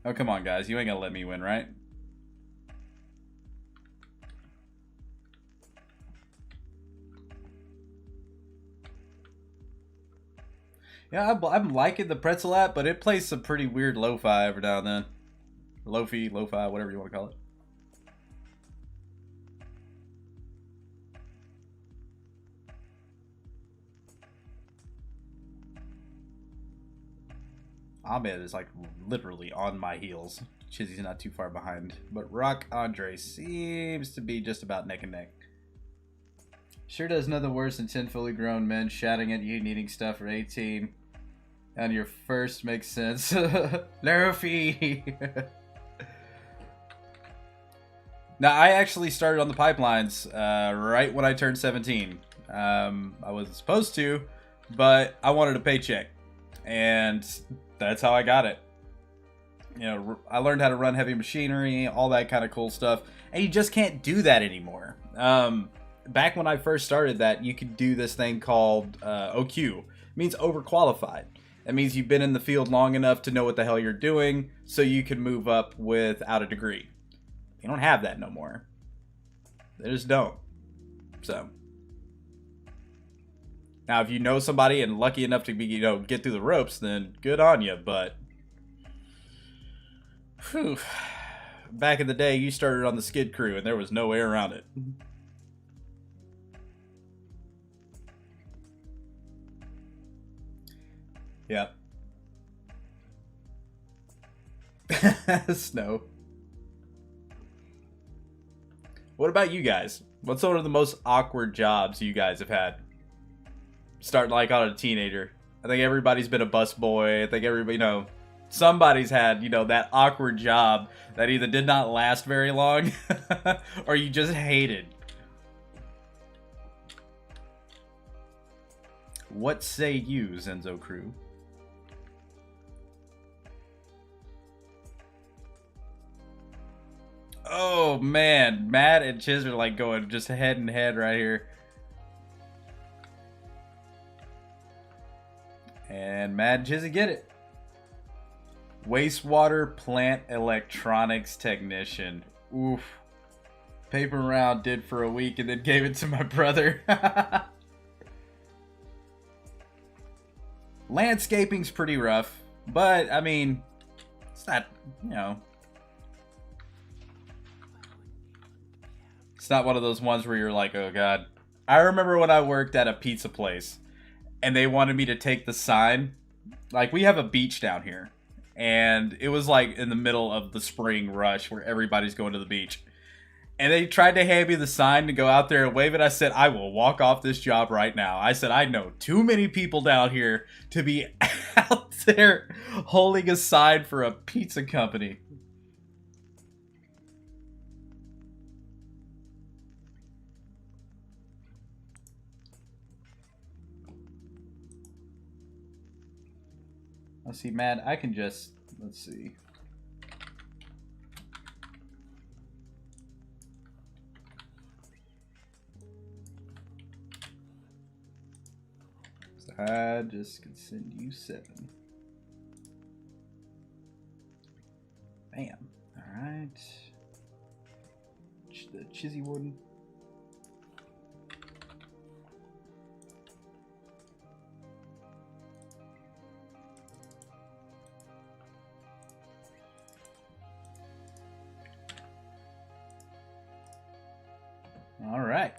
Oh, come on, guys. You ain't gonna let me win, right? Yeah, I'm liking the pretzel app, but it plays some pretty weird lo-fi every now and then. Lo-fi, whatever you want to call it. Ahmed is like literally on my heels. Chizzy's not too far behind. But Rock Andre seems to be just about neck and neck. Sure does nothing worse than 10 fully grown men shouting at you needing stuff for 18. And your first makes sense. Luffy! Now, I actually started on the pipelines right when I turned 17. I wasn't supposed to, but I wanted a paycheck. And that's how I got it. You know, I learned how to run heavy machinery, all that kind of cool stuff. And you just can't do that anymore. Back when I first started that, you could do this thing called OQ. It means overqualified. That means you've been in the field long enough to know what the hell you're doing, so you can move up without a degree. You don't have that no more. They just don't. So. Now, if you know somebody and lucky enough to be, get through the ropes, then good on you. But, whew, back in the day, you started on the skid crew, and there was no way around it. Yep. Snow. What about you guys? What's one of the most awkward jobs you guys have had? Starting like on a teenager. I think everybody's been a busboy. I think everybody, somebody's had, that awkward job that either did not last very long or you just hated. What say you, ZENZO crew? Oh man, Matt and Chiz are like going just head and head right here. And Matt and Chiz get it. Wastewater plant electronics technician. Oof. Paper round did for a week and then gave it to my brother. Landscaping's pretty rough, but I mean, it's not, it's not one of those ones where you're like, oh god. I remember when I worked at a pizza place and they wanted me to take the sign Like, we have a beach down here. And it was like in the middle of the spring rush where everybody's going to the beach. And they tried to hand me the sign to go out there and wave it. I said, I will walk off this job right now. I said, I know too many people down here to be out there holding a sign for a pizza company. Let's see, man, I can just, let's see. I just can send you 7. Bam. Alright. The Chizzy one. Alright.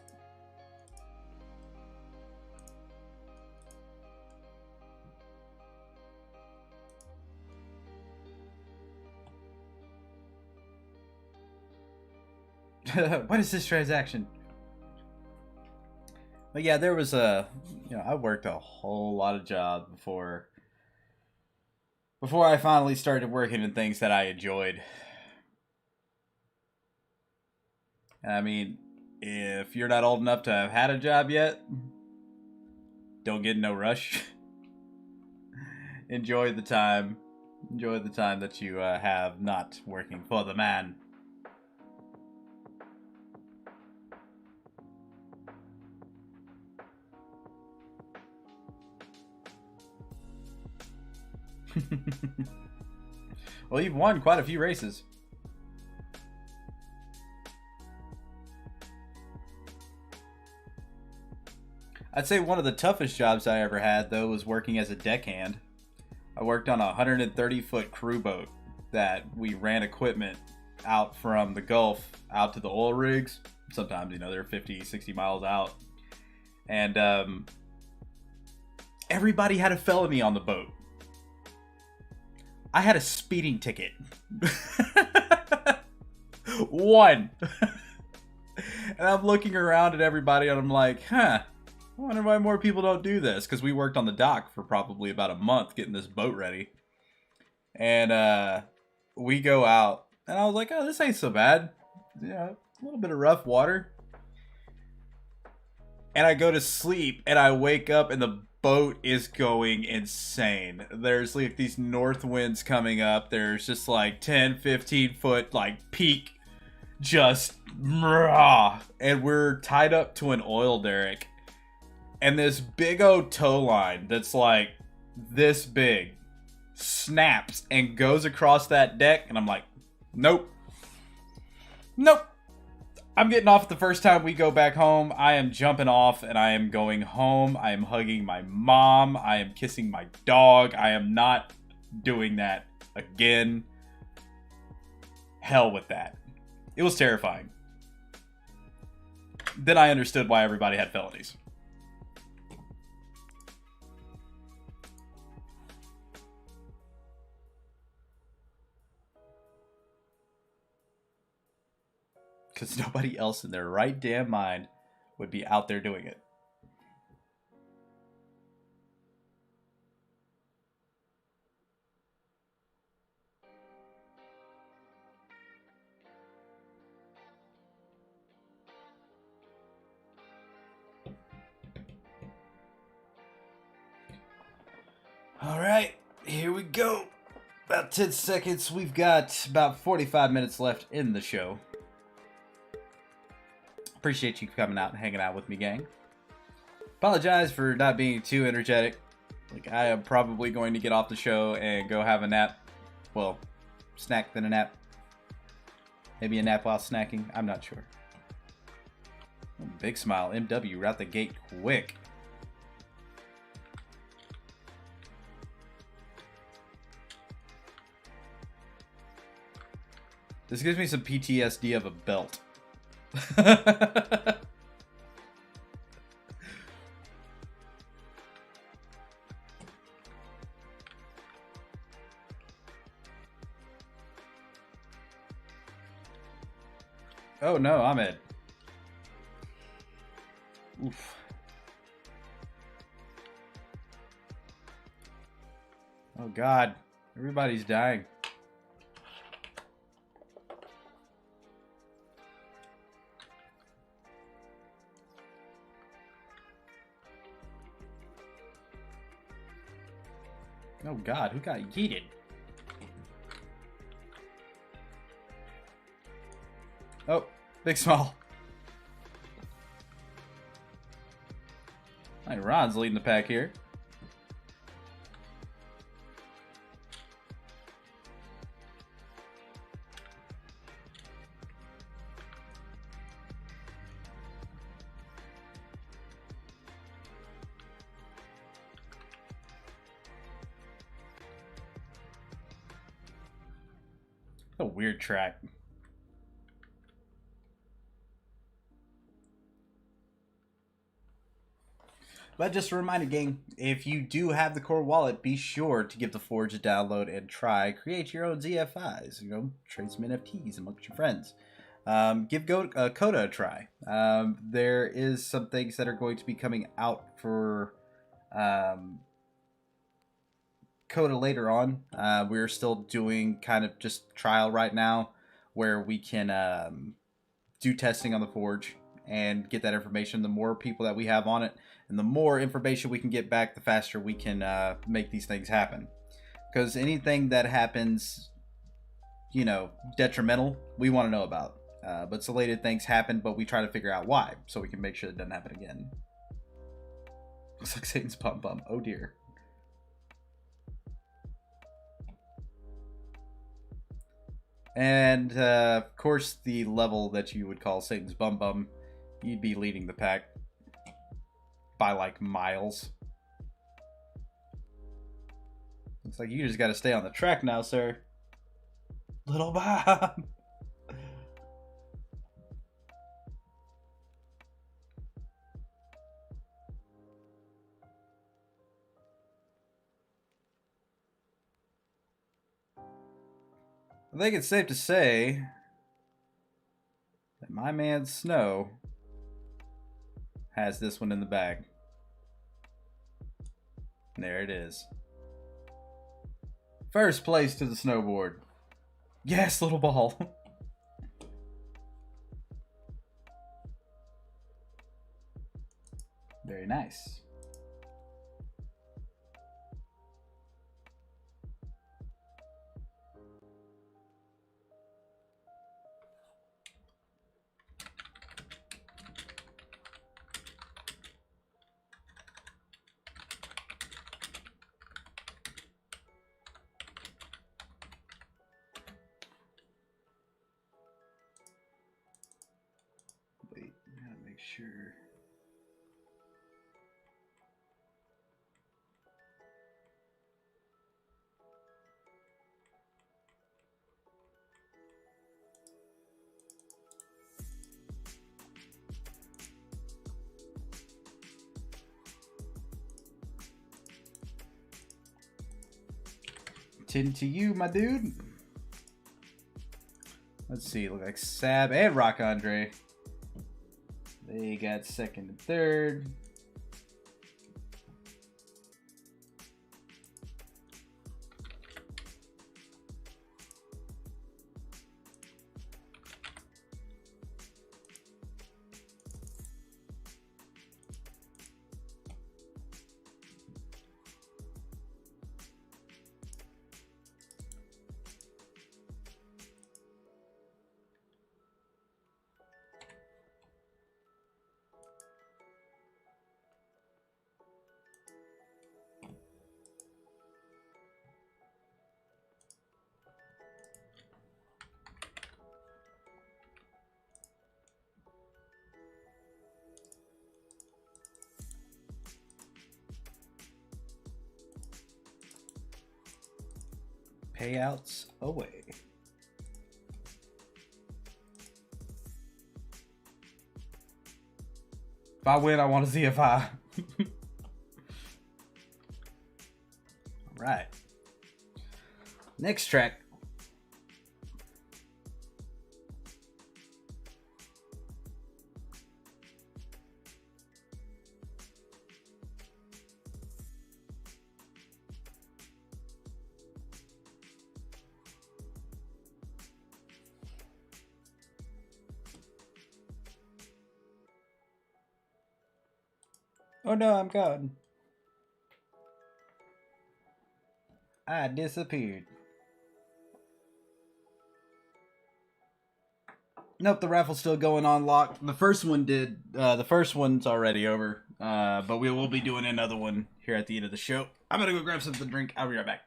What is this transaction? But yeah, there was I worked a whole lot of jobs before I finally started working in things that I enjoyed. I mean, if you're not old enough to have had a job yet, don't get in no rush. Enjoy the time. Enjoy the time that you have not working for the man. Well, you've won quite a few races. I'd say one of the toughest jobs I ever had, though, was working as a deckhand. I worked on a 130-foot crew boat that we ran equipment out from the Gulf out to the oil rigs. Sometimes, they're 50, 60 miles out. And everybody had a felony on the boat. I had a speeding ticket. One. And I'm looking around at everybody and I'm like, I wonder why more people don't do this. Because we worked on the dock for probably about a month getting this boat ready. And we go out. And I was like, oh, this ain't so bad. Yeah, a little bit of rough water. And I go to sleep and I wake up and the boat is going insane. There's like these north winds coming up. There's just like 10, 15 foot like peak. Just rah. And we're tied up to an oil derrick. And this big old tow line that's like this big snaps and goes across that deck. And I'm like, nope. Nope. I'm getting off the first time we go back home. I am jumping off and I am going home. I am hugging my mom. I am kissing my dog. I am not doing that again. Hell with that. It was terrifying. Then I understood why everybody had felonies. Because nobody else in their right damn mind would be out there doing it. Alright, here we go. About 10 seconds. We've got about 45 minutes left in the show. Appreciate you coming out and hanging out with me, gang. Apologize for not being too energetic. Like, I am probably going to get off the show and go have a nap. Well, snack then a nap. Maybe a nap while snacking. I'm not sure. Big smile. MW, right the gate quick. This gives me some PTSD of a belt. Oh no, Ahmed. Oof. Oh god. Everybody's dying. Oh god, who got yeeted? Oh, big small. Alright, Ron's leading the pack here. A weird track. But just a reminder, gang, if you do have the core wallet, be sure to give the Forge a download and create your own ZFIs. You know, trade some NFTs amongst your friends. Give Coda a try. There is some things that are going to be coming out for Coda later on. We're still doing kind of just trial right now, where we can do testing on the Forge and get that information. The more people that we have on it, and the more information we can get back, the faster we can make these things happen. Because anything that happens, you know, detrimental, we want to know about. But salated things happen, but we try to figure out why, so we can make sure it doesn't happen again. Looks like Satan's pum pum. Oh dear. And of course, the level that you would call Satan's bum bum, you'd be leading the pack by like miles. Looks like you just got to stay on the track now, sir. Little Bob. I think it's safe to say that my man Snow has this one in the bag. There it is. First place to the snowboard. Yes, little ball. Very nice. Wait, I gotta make sure. Tin to you, my dude. Let's see, look like Sab and Rock Andre. They got second and third. Payouts away. If I win, I want a ZFI. Alright. Next track. Oh no, I'm gone. I disappeared. Nope, the raffle's still going on lock. The first one did. The first one's already over. But we will be doing another one here at the end of the show. I'm gonna go grab something to drink. I'll be right back.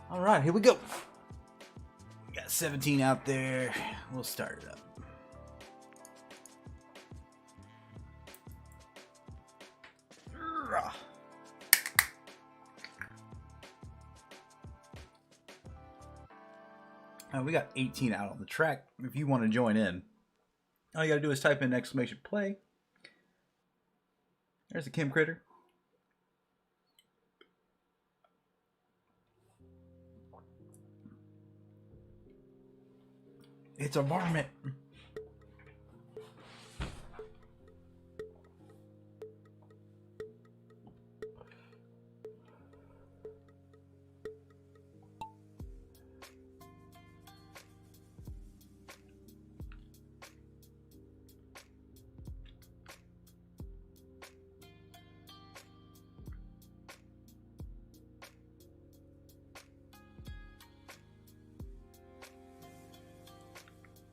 All right, here we go. We got 17 out there. We'll start it up. We got 18 out on the track. If you want to join in, all you got to do is type in exclamation play. There's a Kim Critter. It's a varmint.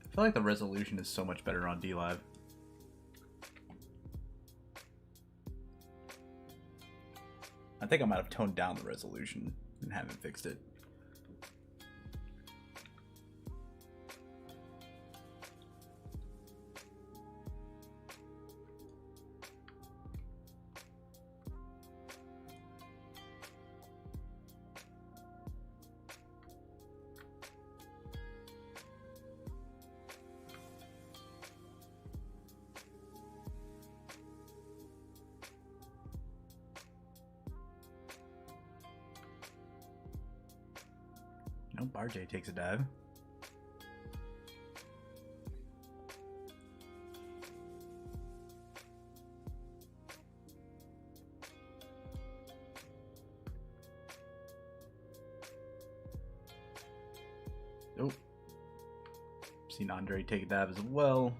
I feel like the resolution is so much better on DLive. I think I might have toned down the resolution and haven't fixed it. Nope, RJ takes a dive. Nope. Seen Andre take a dive as well.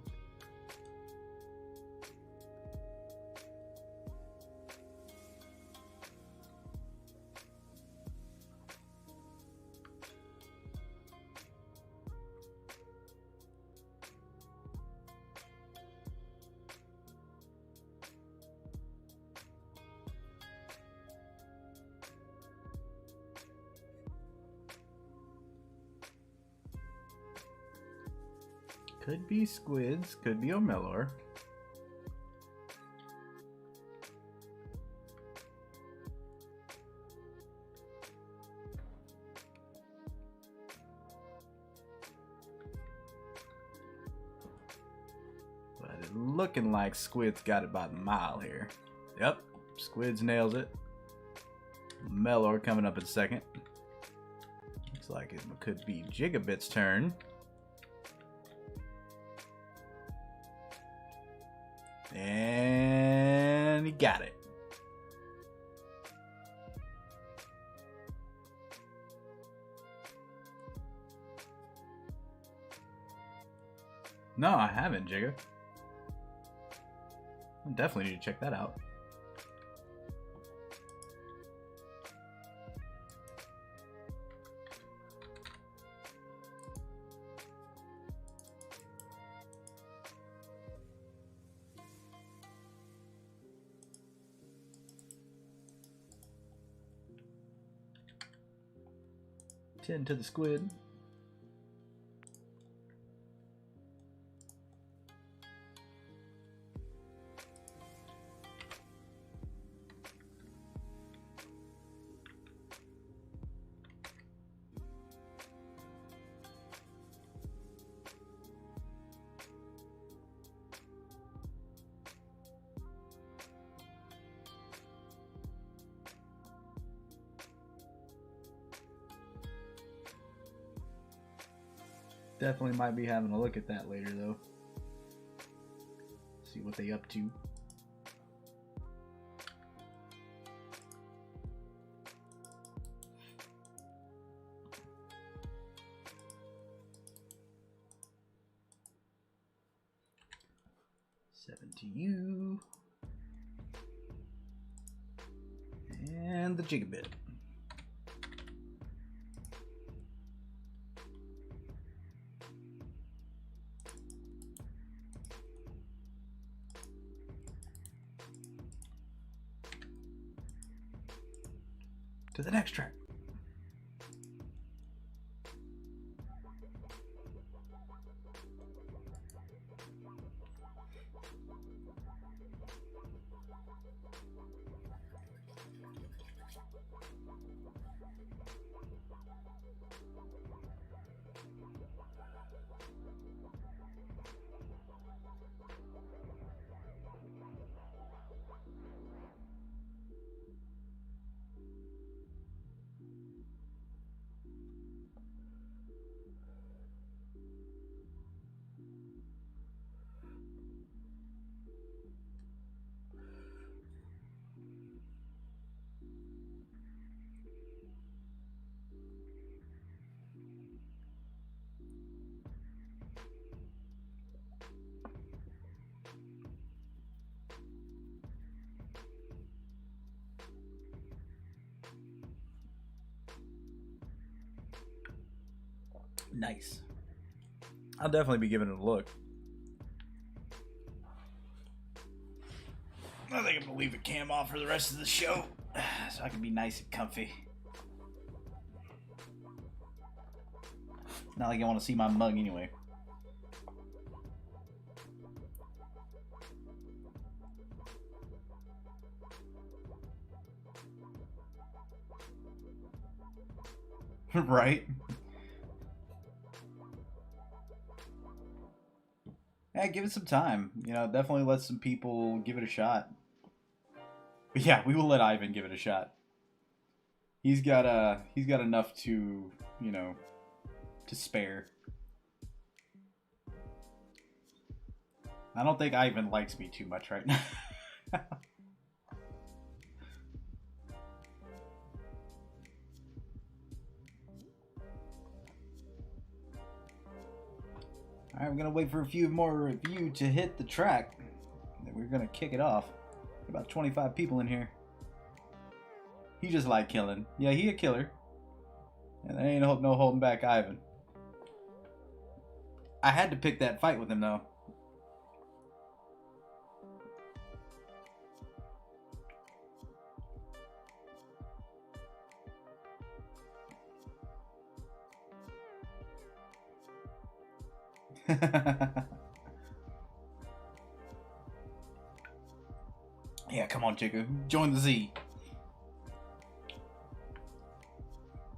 Could be squids, could be Omelor. But it's looking like squids got it by the mile here. Yep, squids nails it. Melor coming up in second. Looks like it could be Gigabit's turn. And he got it. No, I haven't, Jigga. I definitely need to check that out. Tend to the squid. Definitely might be having a look at that later, though. See what they up to. Seven to you. And the Gigabit. To the next track. Nice. I'll definitely be giving it a look. I think I'm gonna leave the cam off for the rest of the show so I can be nice and comfy. Not like I want to see my mug anyway. Right? Yeah, give it some time. You know, definitely let some people give it a shot. But yeah, we will let Ivan give it a shot. He's got enough to, you know, to spare. I don't think Ivan likes me too much right now. Alright, we're going to wait for a few more of you to hit the track. Then we're going to kick it off. About 25 people in here. He just like killing. Yeah, he a killer. And there ain't no holding back Ivan. I had to pick that fight with him, though. Yeah, come on, Chico. Join the Z.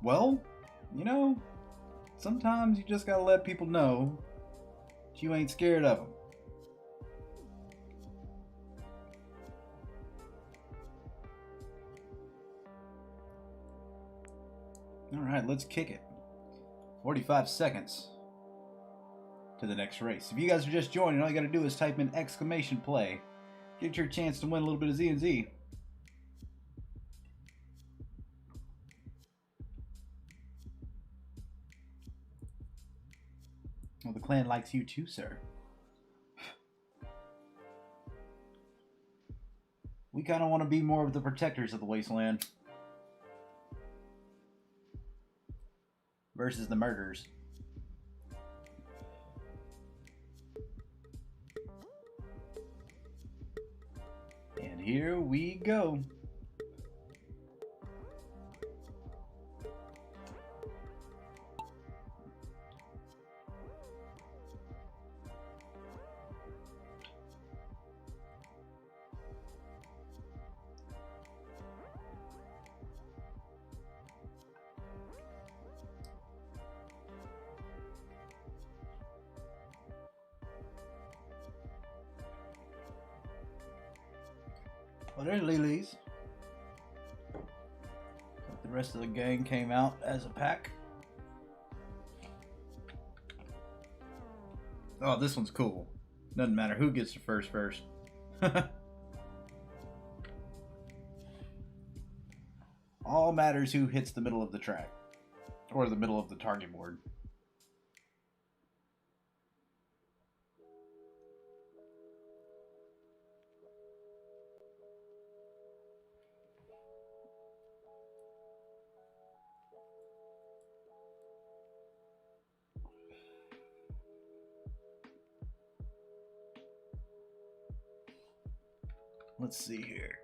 Well, you know, sometimes you just gotta let people know that you ain't scared of them. All right, let's kick it. 45 seconds to the next race. If you guys are just joining, all you got to do is type in exclamation play. Get your chance to win a little bit of ZENZ. Well, the clan likes you too, sir. We kind of want to be more of the protectors of the wasteland versus the murderers. And here we go. Well, there's Lily's. The rest of the gang came out as a pack. Oh, this one's cool. Doesn't matter who gets the first. All matters who hits the middle of the track. Or the middle of the target board. Let's see here.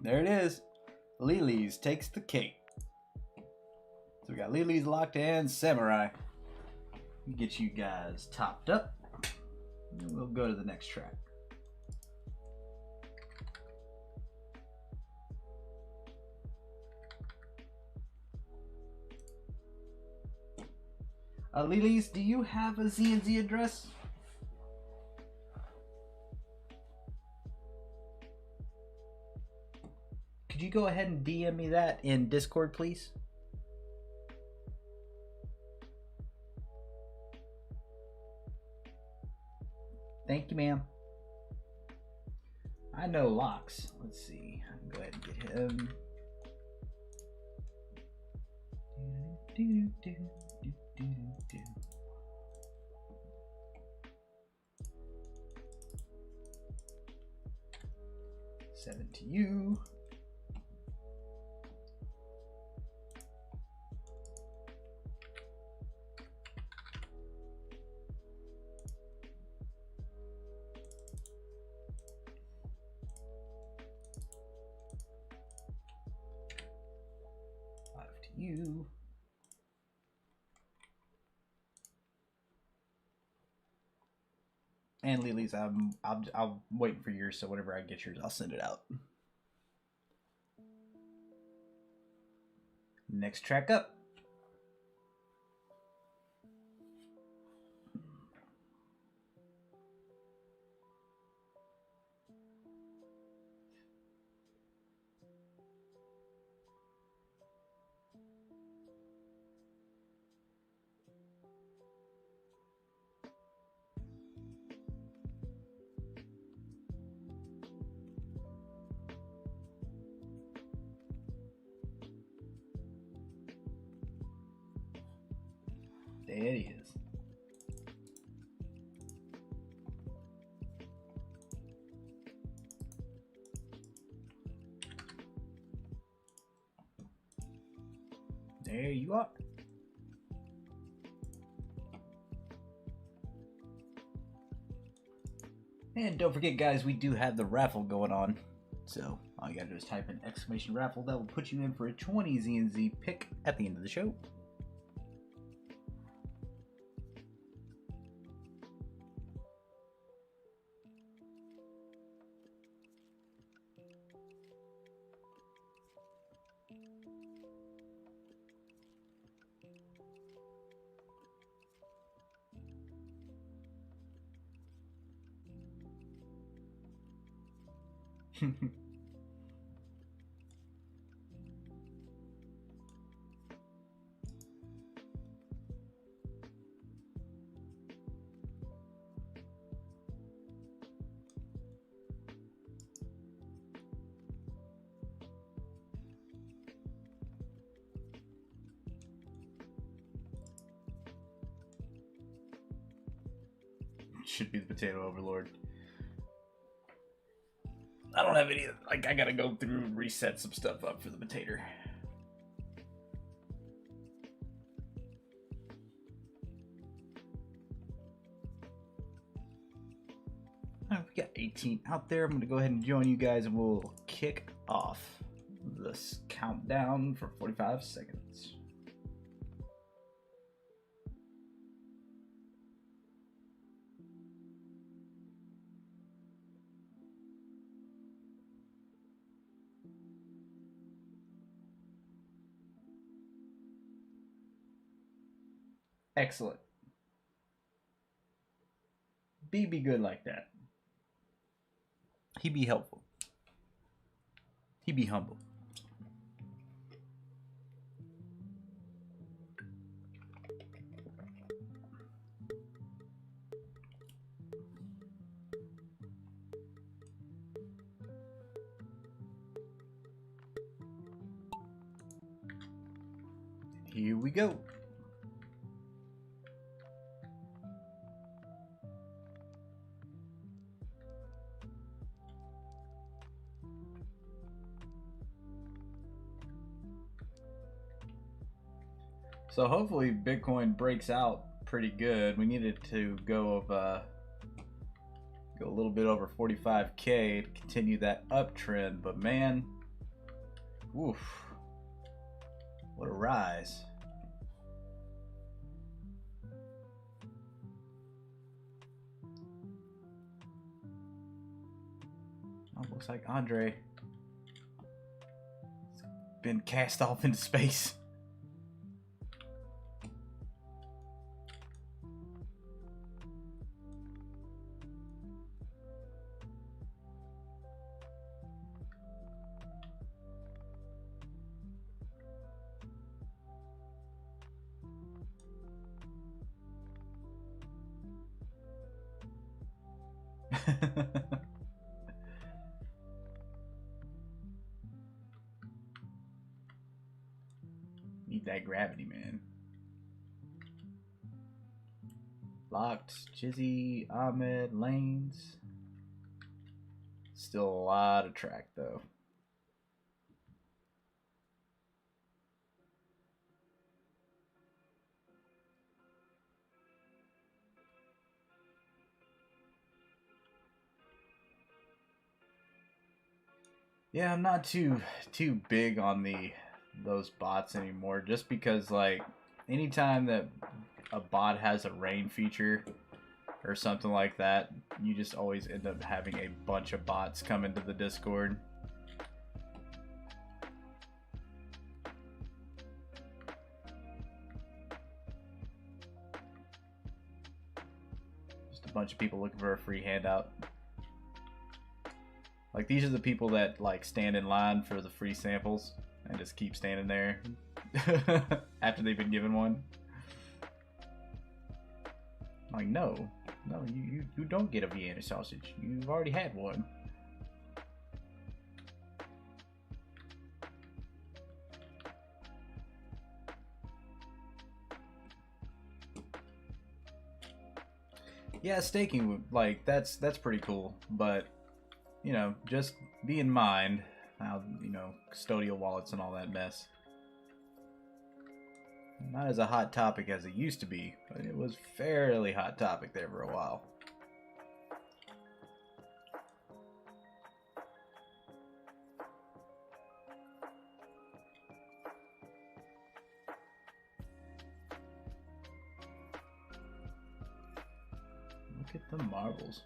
There it is. Lily's takes the cake. So we got Lily's locked and Samurai. Get you guys topped up. And we'll go to the next track. Lily's, do you have a ZENZ address? Could you go ahead and DM me that in Discord, please? Thank you, ma'am. I know Locks. Let's see. I can go ahead and get him. Seven to you. Five to you. And Lily's, I'm waiting for yours, so whenever I get yours, I'll send it out. Next track up. There he is. There you are. And don't forget, guys, we do have the raffle going on. So all you gotta do is type in exclamation raffle. That will put you in for a 20 ZENZ pick at the end of the show. Should be the potato overlord. I don't have any, like, I gotta go through and reset some stuff up for the potato. Alright, we got 18 out there. I'm gonna go ahead and join you guys and we'll kick off this countdown for 45 seconds. Excellent. Be good like that. He be helpful. He be humble. Here we go. So hopefully Bitcoin breaks out pretty good. We needed to go a little bit over 45K to continue that uptrend, but man, oof, what a rise. Oh, looks like Andre has been cast off into space. Need that gravity, man. Locked, Chizzy, Ahmed, Lanes. Still a lot of track though. Yeah, I'm not too big on those bots anymore, just because like anytime that a bot has a rain feature or something like that, you just always end up having a bunch of bots come into the Discord. Just a bunch of people looking for a free handout. Like, these are the people that like stand in line for the free samples and just keep standing there after they've been given one. Like, no, you don't get a Vienna sausage. You've already had one. Yeah, staking, like, that's pretty cool, but you know, just be in mind how, you know, custodial wallets and all that mess. Not as a hot topic as it used to be, but it was fairly hot topic there for a while. Look at the marbles.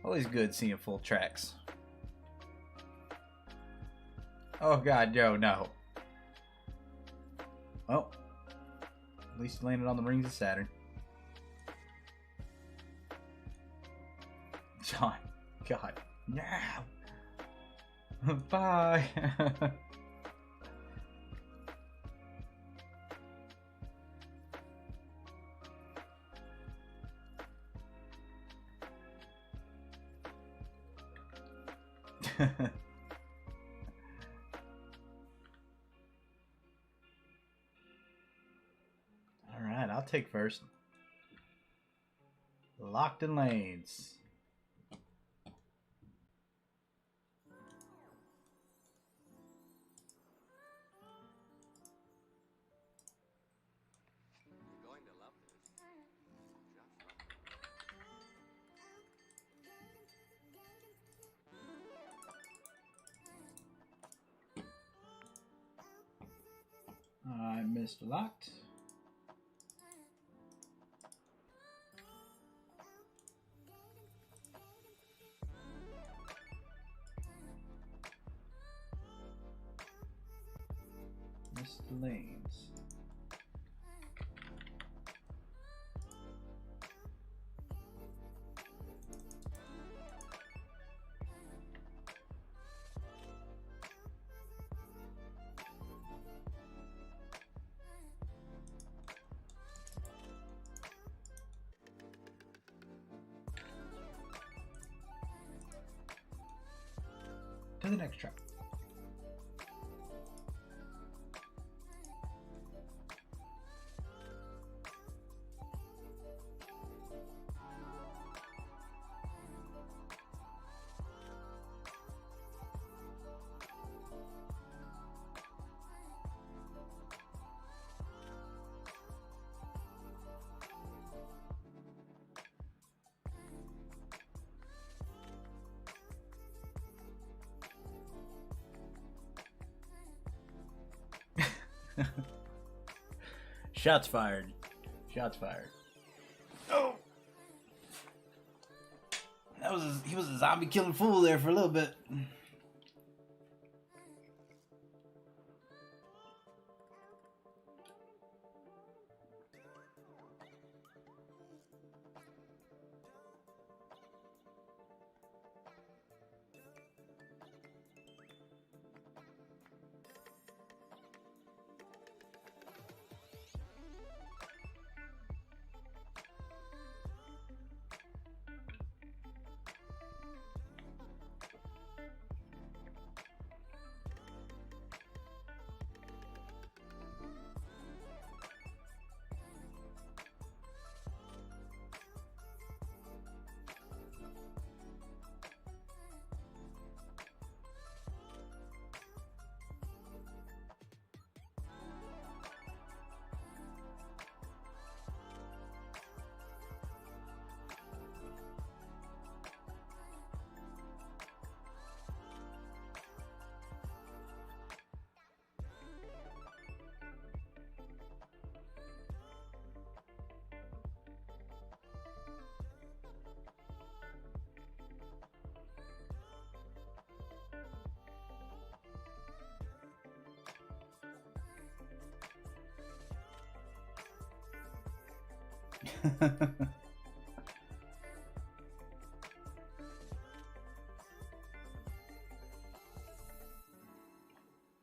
Always good seeing full tracks. Oh god, Joe, no. Well, at least you landed on the rings of Saturn. John. God. Now. Bye. Alright, I'll take first. Locked in lanes. You're going to love this. Just love it. Alright, Mr. Locked. Mr. Lanes. To the next track. Shots fired. Shots fired. Oh! He was a zombie killing fool there for a little bit.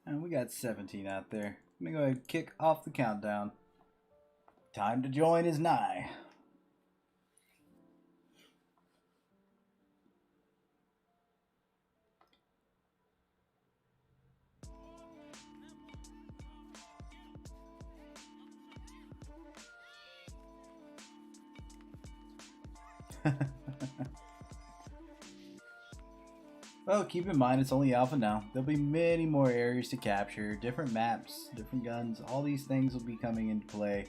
And we got 17 out there. Let me go ahead and kick off the countdown. Time to join is nigh. Well, keep in mind it's only alpha now. There'll be many more areas to capture, different maps, different guns. All these things will be coming into play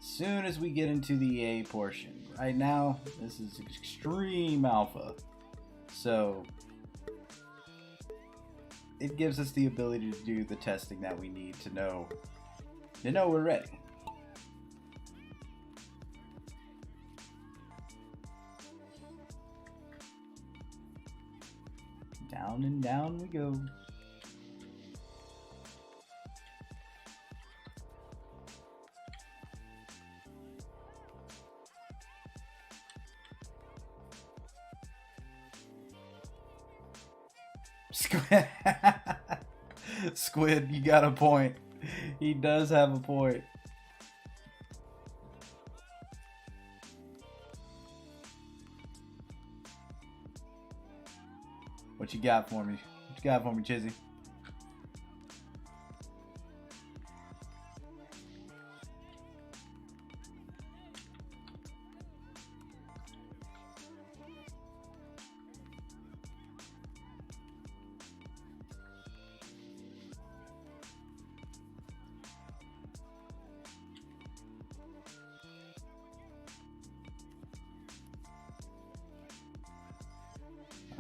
soon as we get into the EA portion. Right now, this is extreme alpha. So it gives us the ability to do the testing that we need to know we're ready. Down and down we go. Squid. Squid, you got a point. He does have a point. What you got for me? What you got for me, Chizzy?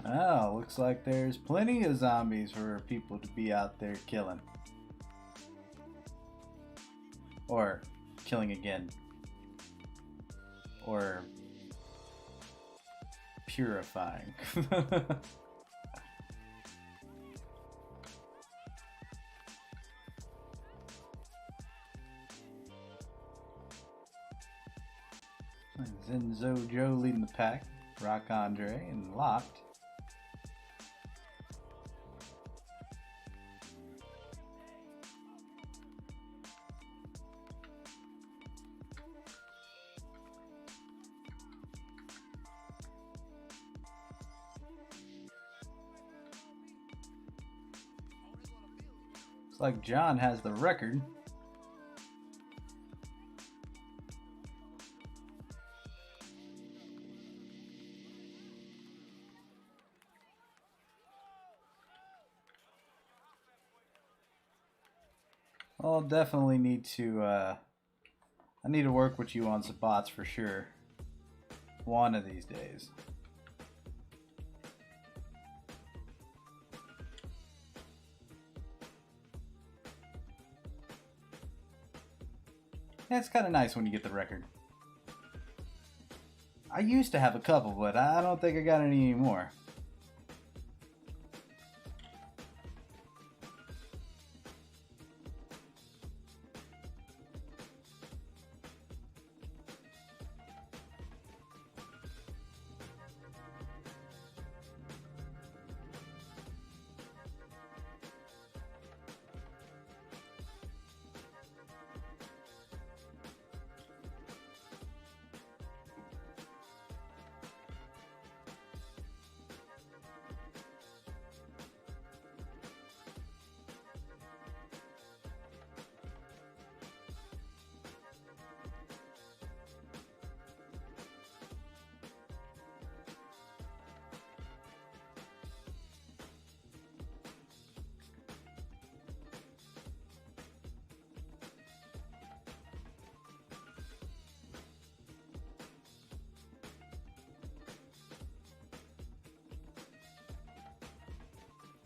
Oh, looks like there's plenty of zombies for people to be out there killing. Or killing again. Or purifying. ZENZO Joe leading the pack. Rock Andre and Locked. Looks like John has the record. I'll definitely need to, I need to work with you on some bots for sure. One of these days. Yeah, it's kind of nice when you get the record. I used to have a couple, but I don't think I got any anymore.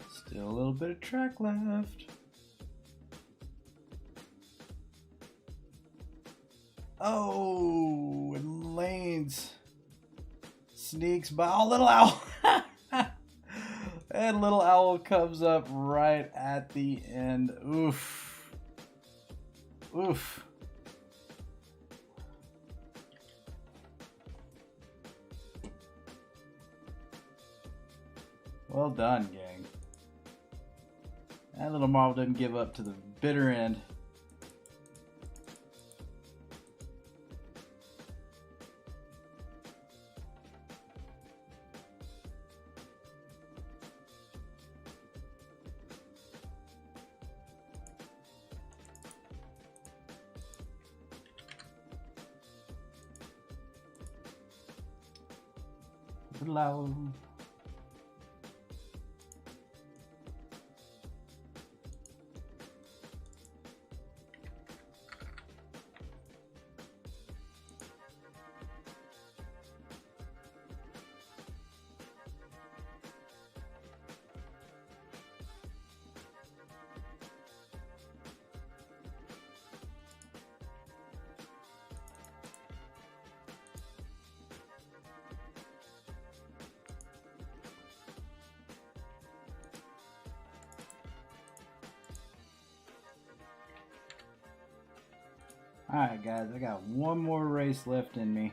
Still a little bit of track left. Oh, and Lanes sneaks by. Oh, Little Owl. And Little Owl comes up right at the end. Oof. Oof. Well done, gang. That little marble didn't give up to the bitter end. Little Owl. Alright guys, I got one more race left in me.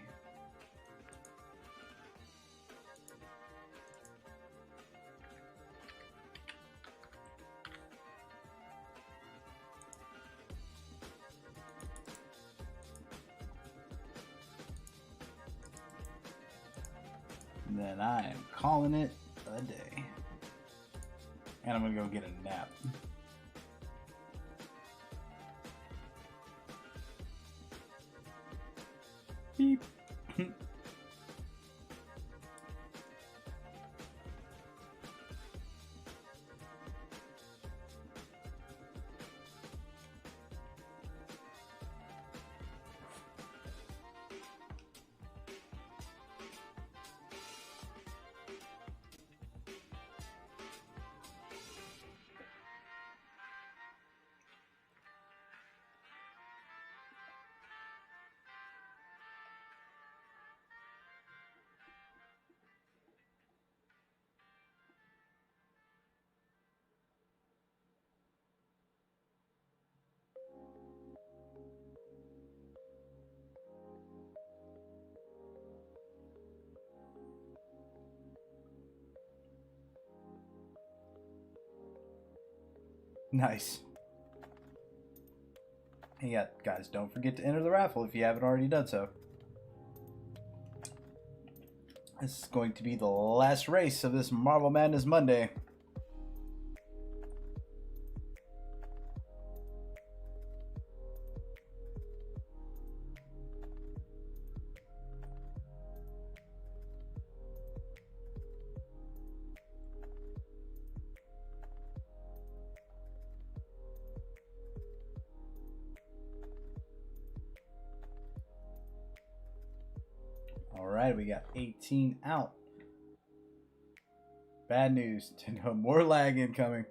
And then I am calling it a day. And I'm gonna go get a nap. Beep. Nice. And yeah, guys, don't forget to enter the raffle if you haven't already done so. This is going to be the last race of this Marble Madness Monday. Alright, we got 18 out. Bad news. More lag incoming.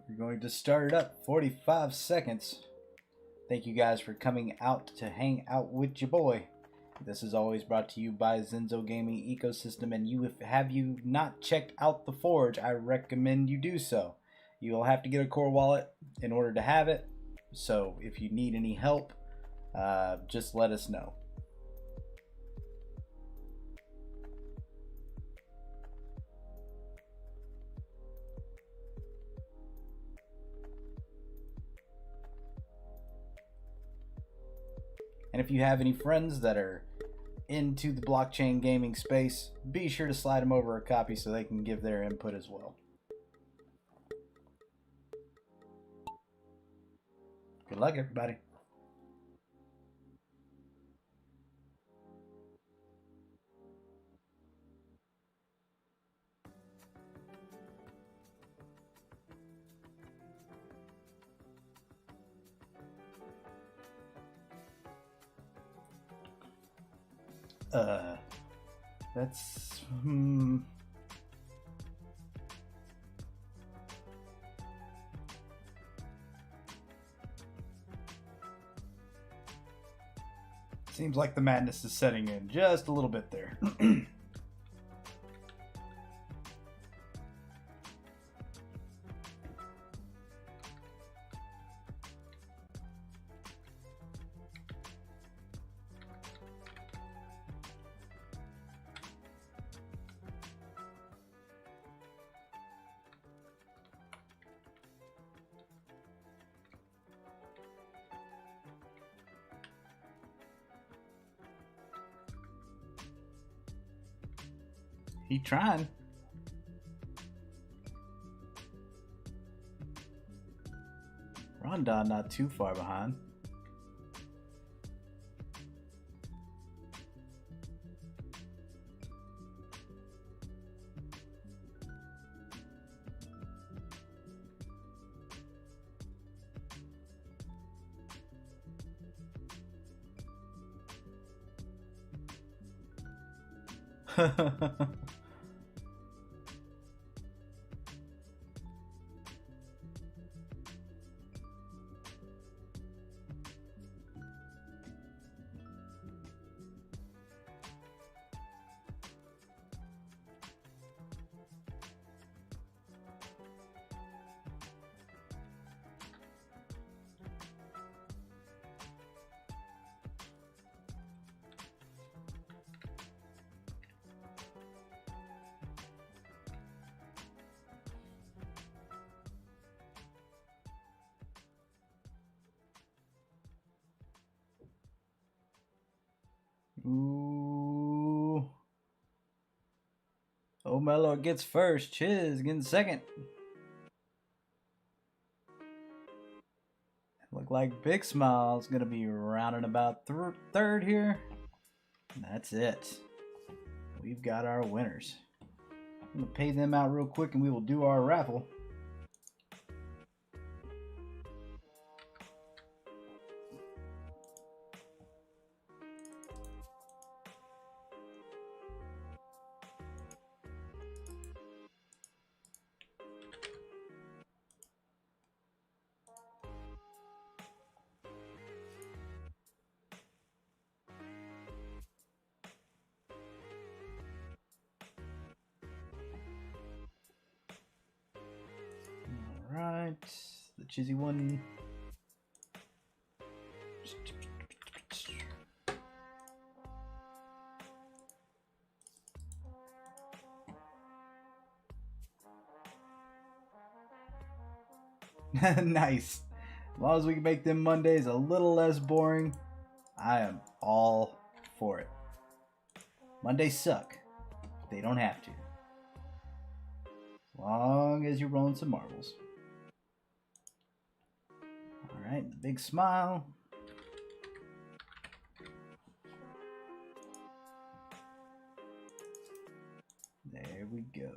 We're going to start it up. 45 seconds. Thank you guys for coming out to hang out with your boy. This is always brought to you by ZENZO Gaming Ecosystem, and have you not checked out the Forge, I recommend you do so. You will have to get a core wallet in order to have it, so if you need any help, just let us know. And if you have any friends that are into the blockchain gaming space, be sure to slide them over a copy so they can give their input as well. Good luck, everybody. That's seems like the madness is setting in just a little bit there. He trying. Rondon not too far behind. Mello gets first. Chiz getting second. Look like Big Smile's gonna be rounding about third here. And that's it. We've got our winners. I'm gonna pay them out real quick and we will do our raffle. Alright, the Chizzy one. Nice. As long as we can make them Mondays a little less boring, I am all for it. Mondays suck. They don't have to. As long as you're rolling some marbles. Alright, the big smile. There we go.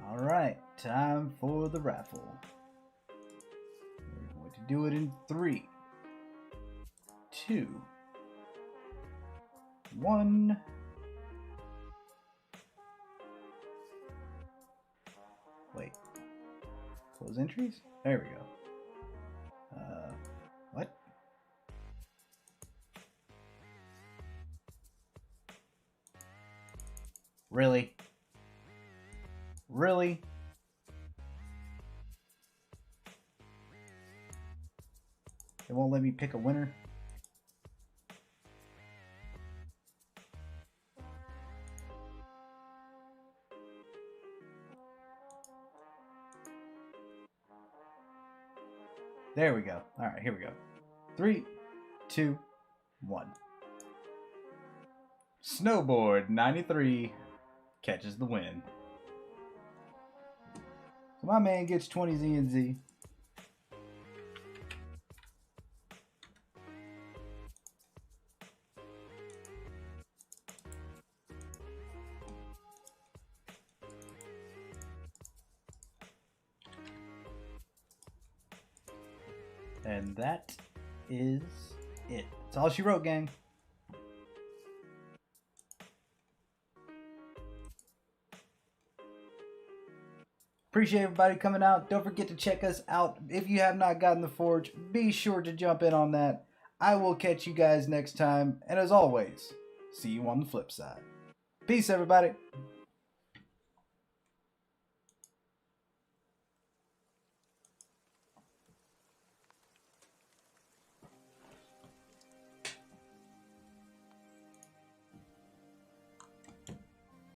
Alright, time for the raffle. We're going to do it in 3, 2, 1. Wait. Close entries? There we go. What? Really? Really? It won't let me pick a winner? There we go. All right, here we go. 3, 2, 1. Snowboard 93 catches the win. So my man gets 20 ZENZO. And that is it. That's all she wrote, gang. Appreciate everybody coming out. Don't forget to check us out. If you have not gotten the Forge, be sure to jump in on that. I will catch you guys next time. And as always, see you on the flip side. Peace, everybody.